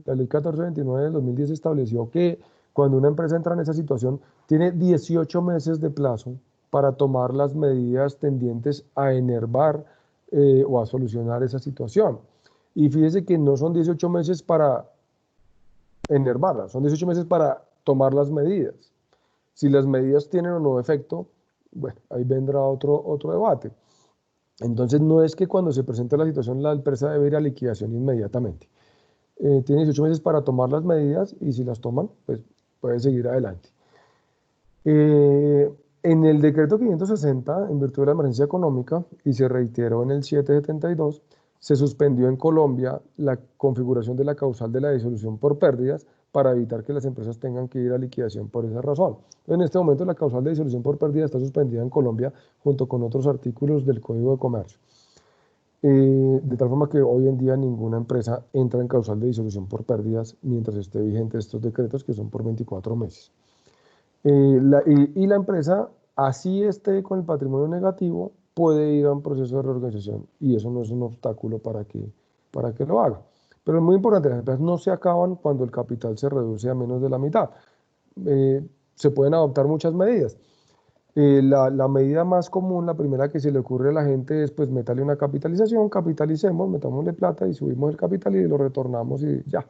La ley 1429 del 2010 estableció que cuando una empresa entra en esa situación, tiene 18 meses de plazo para tomar las medidas tendientes a enervar o a solucionar esa situación. Y fíjese que no son 18 meses para enervarlas, son 18 meses para tomar las medidas. Si las medidas tienen o no efecto, bueno, ahí vendrá otro debate. Entonces no es que cuando se presenta la situación la empresa debe ir a liquidación inmediatamente. Tiene 18 meses para tomar las medidas y si las toman, pues puede seguir adelante. En el decreto 560, en virtud de la emergencia económica, y se reiteró en el 772, se suspendió en Colombia la configuración de la causal de la disolución por pérdidas para evitar que las empresas tengan que ir a liquidación por esa razón. En este momento la causal de disolución por pérdidas está suspendida en Colombia junto con otros artículos del Código de Comercio. De tal forma que hoy en día ninguna empresa entra en causal de disolución por pérdidas mientras esté vigente estos decretos, que son por 24 meses. Y la empresa, así esté con el patrimonio negativo, puede ir a un proceso de reorganización y eso no es un obstáculo para que lo haga. Pero es muy importante, las empresas no se acaban cuando el capital se reduce a menos de la mitad. Se pueden adoptar muchas medidas. La medida más común, la primera que se le ocurre a la gente es pues meterle una capitalización, capitalicemos, metámosle plata y subimos el capital y lo retornamos y ya.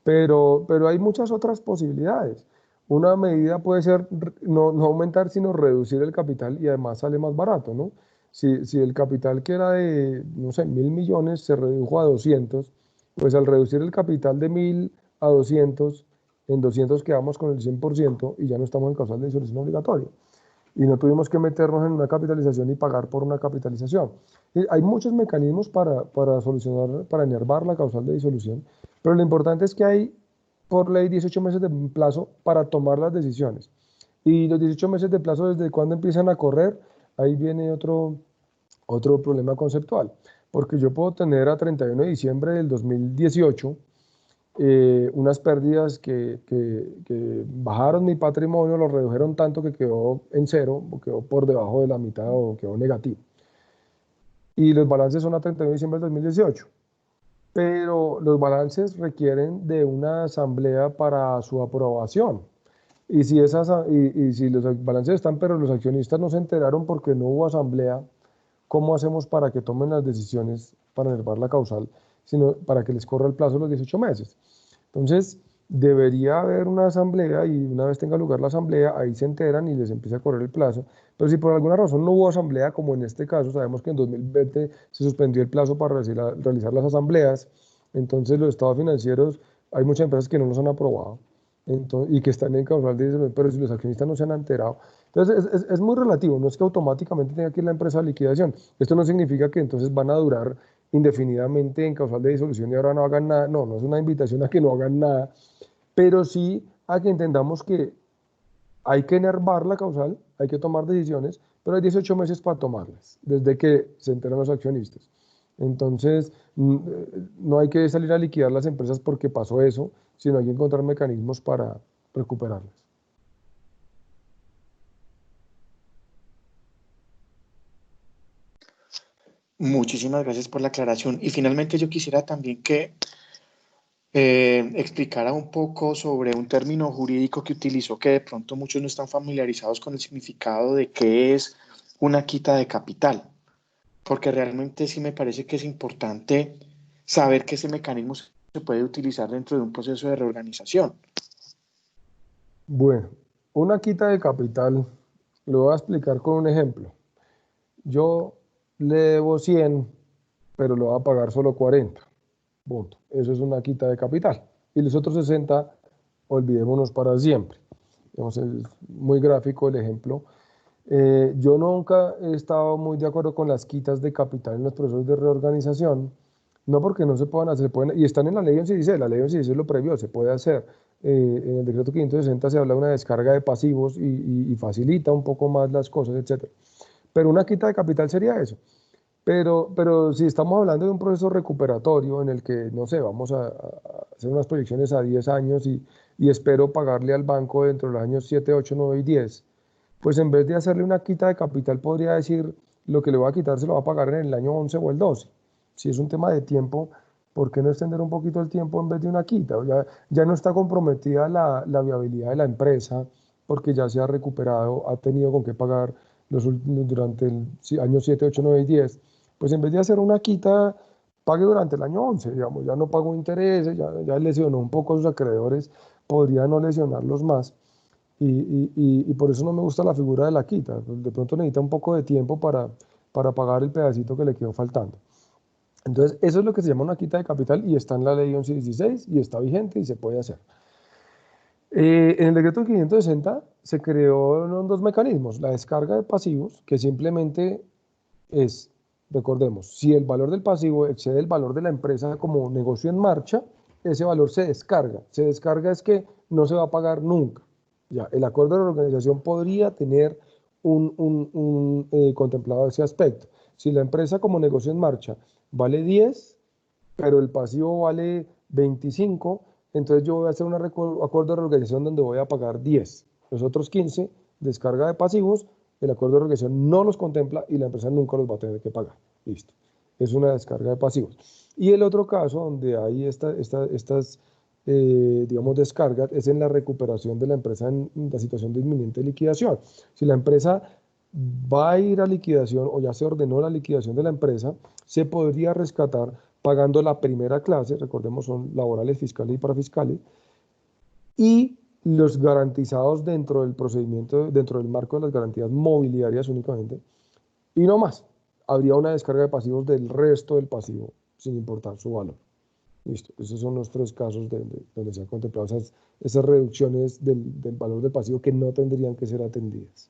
Pero hay muchas otras posibilidades. Una medida puede ser no aumentar, sino reducir el capital y además sale más barato, ¿no? Si el capital que era de, no sé, 1.000 millones se redujo a 200, pues al reducir el capital de 1.000 a 200, en 200 quedamos con el 100% y ya no estamos en causal de disolución obligatoria. Y no tuvimos que meternos en una capitalización y pagar por una capitalización. Hay muchos mecanismos para solucionar, para enervar la causal de disolución, pero lo importante es que hay por ley 18 meses de plazo para tomar las decisiones. Y los 18 meses de plazo, ¿desde cuándo empiezan a correr? Ahí viene otro problema conceptual, porque yo puedo tener a 31 de diciembre del 2018 unas pérdidas que bajaron mi patrimonio, lo redujeron tanto que quedó en cero, o quedó por debajo de la mitad o quedó negativo. Y los balances son a 31 de diciembre del 2018. Pero los balances requieren de una asamblea para su aprobación. Y si los balances están, pero los accionistas no se enteraron porque no hubo asamblea, ¿cómo hacemos para que tomen las decisiones para enervar la causal, sino para que les corra el plazo de los 18 meses? Entonces, debería haber una asamblea y una vez tenga lugar la asamblea, ahí se enteran y les empieza a correr el plazo. Pero si por alguna razón no hubo asamblea, como en este caso, sabemos que en 2020 se suspendió el plazo para realizar las asambleas, entonces los estados financieros, hay muchas empresas que no los han aprobado y que están en causal de disolución, pero si los accionistas no se han enterado. Entonces es muy relativo, no es que automáticamente tenga que ir la empresa a liquidación. Esto no significa que entonces van a durar indefinidamente en causal de disolución y ahora no hagan nada. No, no es una invitación a que no hagan nada, pero sí a que entendamos que hay que enervar la causal, hay que tomar decisiones, pero hay 18 meses para tomarlas, desde que se enteran los accionistas. Entonces, no hay que salir a liquidar las empresas porque pasó eso, sino hay que encontrar mecanismos para recuperarlas. Muchísimas gracias por la aclaración. Y finalmente yo quisiera también que explicara un poco sobre un término jurídico que utilizó, que de pronto muchos no están familiarizados con el significado de qué es una quita de capital, porque realmente sí me parece que es importante saber que ese mecanismo se puede utilizar dentro de un proceso de reorganización. Bueno, una quita de capital, lo voy a explicar con un ejemplo. Yo le debo 100, pero lo voy a pagar solo 40. Punto. Eso es una quita de capital. Y los otros 60, olvidémonos para siempre. Digamos, es muy gráfico el ejemplo. Yo nunca he estado muy de acuerdo con las quitas de capital en los procesos de reorganización, no porque no se puedan hacer, y están en la ley 1116, la ley 1116 lo previó, se puede hacer. En el decreto 560 se habla de una descarga de pasivos y facilita un poco más las cosas, etc. Pero una quita de capital sería eso. Pero si estamos hablando de un proceso recuperatorio en el que, no sé, vamos a hacer unas proyecciones a 10 años y espero pagarle al banco dentro de los años 7, 8, 9 y 10, pues en vez de hacerle una quita de capital, podría decir, lo que le voy a quitar se lo va a pagar en el año 11 o el 12. Si es un tema de tiempo, ¿por qué no extender un poquito el tiempo en vez de una quita? Ya no está comprometida la viabilidad de la empresa, porque ya se ha recuperado, ha tenido con qué pagar los últimos, durante el año 7, 8, 9 y 10. Pues en vez de hacer una quita, pague durante el año 11, digamos, ya no pagó intereses, ya lesionó un poco a sus acreedores, podría no lesionarlos más. Y por eso no me gusta la figura de la quita. De pronto necesita un poco de tiempo para pagar el pedacito que le quedó faltando. Entonces, eso es lo que se llama una quita de capital y está en la ley 1116 y está vigente y se puede hacer. En el decreto 560 se crearon dos mecanismos. La descarga de pasivos, que simplemente es, recordemos, si el valor del pasivo excede el valor de la empresa como negocio en marcha, ese valor se descarga. Se descarga es que no se va a pagar nunca. Ya, el acuerdo de la organización podría tener contemplado ese aspecto. Si la empresa como negocio en marcha vale 10, pero el pasivo vale 25, entonces yo voy a hacer un acuerdo de reorganización donde voy a pagar 10. Los otros 15, descarga de pasivos, el acuerdo de reorganización no los contempla y la empresa nunca los va a tener que pagar. Listo. Es una descarga de pasivos. Y el otro caso donde hay estas digamos, descargas es en la recuperación de la empresa en la situación de inminente liquidación. Si la empresa va a ir a liquidación o ya se ordenó la liquidación de la empresa, se podría rescatar pagando la primera clase, recordemos son laborales, fiscales y parafiscales, y los garantizados dentro del procedimiento, dentro del marco de las garantías mobiliarias únicamente, y no más. Habría una descarga de pasivos del resto del pasivo, sin importar su valor. Listo, esos son los tres casos donde se han contemplado esas reducciones del valor del pasivo que no tendrían que ser atendidas.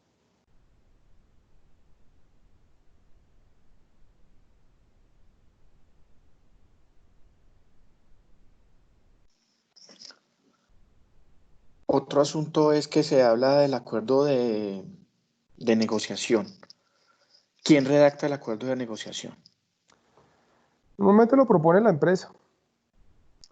Otro asunto es que se habla del acuerdo de negociación. ¿Quién redacta el acuerdo de negociación? Normalmente lo propone la empresa.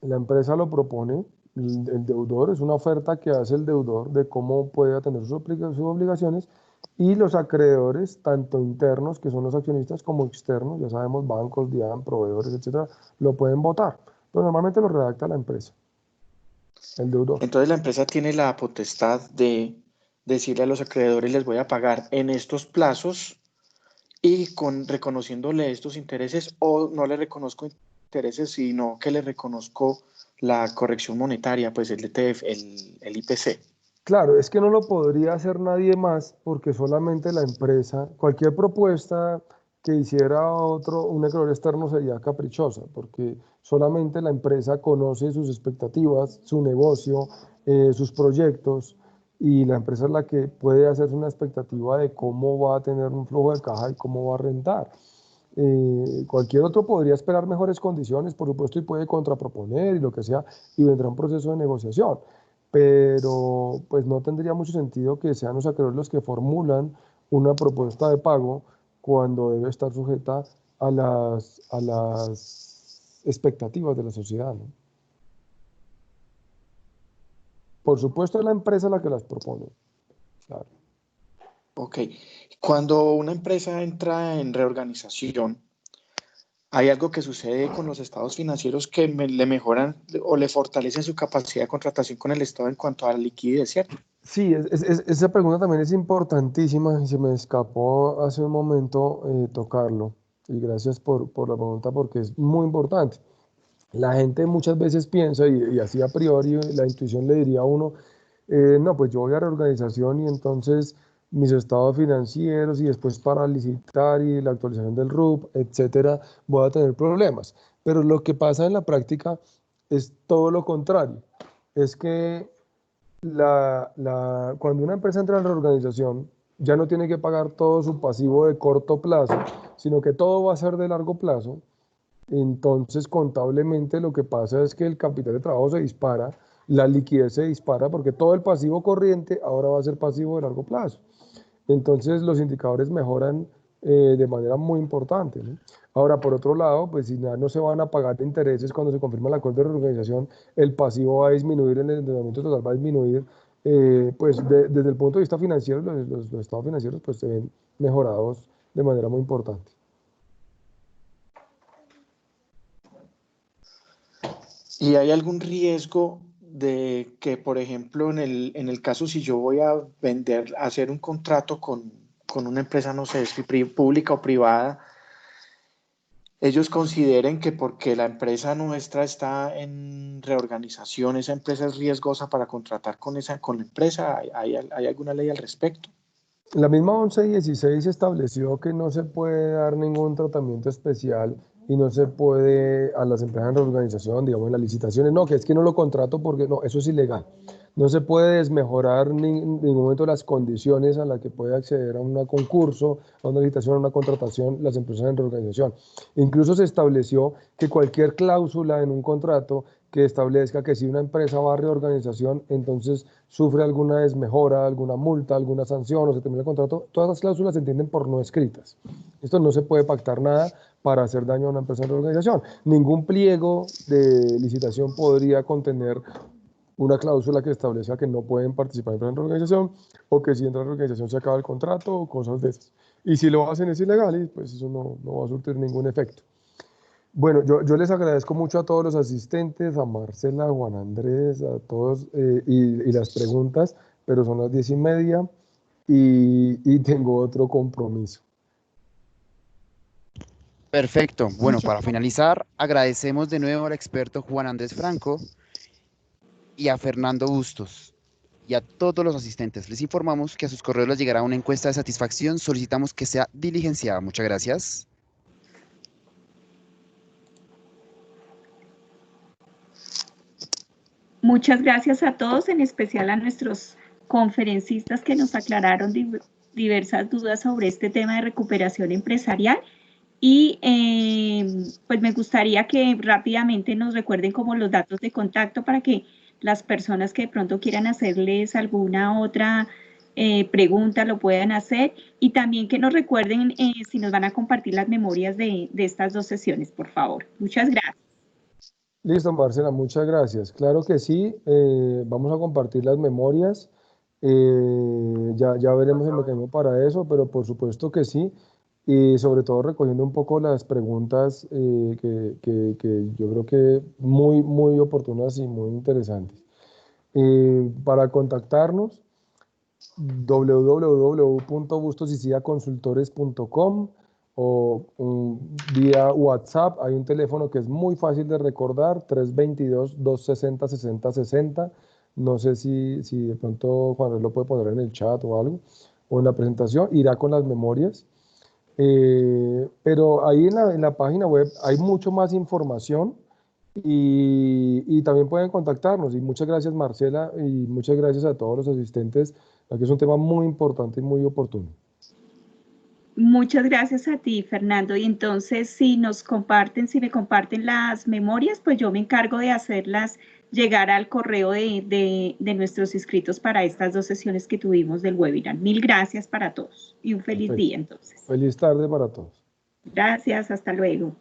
La empresa lo propone, el deudor, es una oferta que hace el deudor de cómo puede atender sus obligaciones, y los acreedores, tanto internos, que son los accionistas, como externos, ya sabemos, bancos, DIAN, proveedores, etcétera, lo pueden votar. Pero normalmente lo redacta la empresa, el deudor. Entonces la empresa tiene la potestad de decirle a los acreedores, les voy a pagar en estos plazos y reconociéndole estos intereses, o no le reconozco intereses, sino que le reconozco la corrección monetaria, pues el ETF, el IPC. Claro, es que no lo podría hacer nadie más porque solamente la empresa, cualquier propuesta que hiciera un acreedor externo sería caprichosa, porque solamente la empresa conoce sus expectativas, su negocio, sus proyectos, y la empresa es la que puede hacerse una expectativa de cómo va a tener un flujo de caja y cómo va a rentar. Cualquier otro podría esperar mejores condiciones, por supuesto, y puede contraproponer y lo que sea, y vendrá un proceso de negociación. Pero pues no tendría mucho sentido que sean los acreedores los que formulan una propuesta de pago cuando debe estar sujeta a las expectativas de la sociedad, ¿no? Por supuesto es la empresa la que las propone, claro. Ok. Cuando una empresa entra en reorganización, hay algo que sucede con los estados financieros que le mejoran o le fortalecen su capacidad de contratación con el Estado en cuanto a la liquidez, ¿cierto? Sí, esa pregunta también es importantísima y se me escapó hace un momento tocarlo. Y gracias por la pregunta porque es muy importante. La gente muchas veces piensa, y así a priori la intuición le diría a uno, no, pues yo voy a reorganización y entonces mis estados financieros y después para licitar y la actualización del RUP, etcétera, voy a tener problemas. Pero lo que pasa en la práctica es todo lo contrario. Es que cuando una empresa entra en reorganización, ya no tiene que pagar todo su pasivo de corto plazo, sino que todo va a ser de largo plazo. Entonces, contablemente lo que pasa es que el capital de trabajo se dispara, la liquidez se dispara, porque todo el pasivo corriente ahora va a ser pasivo de largo plazo. Entonces, los indicadores mejoran de manera muy importante, ¿no? Ahora, por otro lado, pues si no se van a pagar intereses cuando se confirma el acuerdo de reorganización, el pasivo va a disminuir, el endeudamiento total va a disminuir, pues desde el punto de vista financiero, los estados financieros pues se ven mejorados de manera muy importante. ¿Y hay algún riesgo de que, por ejemplo, en el caso si yo voy a hacer un contrato con una empresa, no sé, si pública o privada, ellos consideren que porque la empresa nuestra está en reorganización, esa empresa es riesgosa para contratar con la empresa? ¿Hay alguna ley al respecto? La misma 1116 estableció que no se puede dar ningún tratamiento especial y no se puede a las empresas en reorganización, digamos en las licitaciones, no, que es que no lo contrato porque no, eso es ilegal. No se puede desmejorar en ningún momento las condiciones a las que puede acceder a un concurso, a una licitación, a una contratación, las empresas en reorganización. Incluso se estableció que cualquier cláusula en un contrato que establezca que si una empresa va a reorganización, entonces sufre alguna desmejora, alguna multa, alguna sanción o se termina el contrato, todas las cláusulas se entienden por no escritas. Esto no se puede pactar nada para hacer daño a una empresa en reorganización. Ningún pliego de licitación podría contener una cláusula que establezca que no pueden participar en reorganización o que si entra en reorganización se acaba el contrato o cosas de esas. Y si lo hacen es ilegal y pues eso no va a surtir ningún efecto. Bueno, yo les agradezco mucho a todos los asistentes, a Marcela, a Juan Andrés, a todos y las preguntas, pero son las 10:30 y tengo otro compromiso. Perfecto. Bueno, para finalizar, agradecemos de nuevo al experto Juan Andrés Franco y a Fernando Bustos y a todos los asistentes. Les informamos que a sus correos les llegará una encuesta de satisfacción. Solicitamos que sea diligenciada. Muchas gracias. Muchas gracias a todos, en especial a nuestros conferencistas que nos aclararon diversas dudas sobre este tema de recuperación empresarial. Y pues me gustaría que rápidamente nos recuerden como los datos de contacto para que las personas que de pronto quieran hacerles alguna otra pregunta lo puedan hacer, y también que nos recuerden si nos van a compartir las memorias de estas dos sesiones, por favor. Muchas gracias. Listo, Marcela, muchas gracias. Claro que sí, vamos a compartir las memorias. Ya veremos el mecanismo para eso, pero por supuesto que sí. Y sobre todo recogiendo un poco las preguntas que yo creo que muy oportunas y muy interesantes. Para contactarnos, www.bustosicidaconsultores.com o vía WhatsApp. Hay un teléfono que es muy fácil de recordar, 322-260-6060. No sé si de pronto Juan lo puede poner en el chat o algo, o en la presentación, irá con las memorias. Pero ahí en la página web hay mucho más información y también pueden contactarnos. Y muchas gracias, Marcela, y muchas gracias a todos los asistentes, que es un tema muy importante y muy oportuno. Muchas gracias a ti, Fernando. Y entonces, si me comparten las memorias, pues yo me encargo de hacerlas llegar al correo de nuestros inscritos para estas dos sesiones que tuvimos del webinar. Mil gracias para todos y un feliz día entonces. Feliz tarde para todos. Gracias, hasta luego.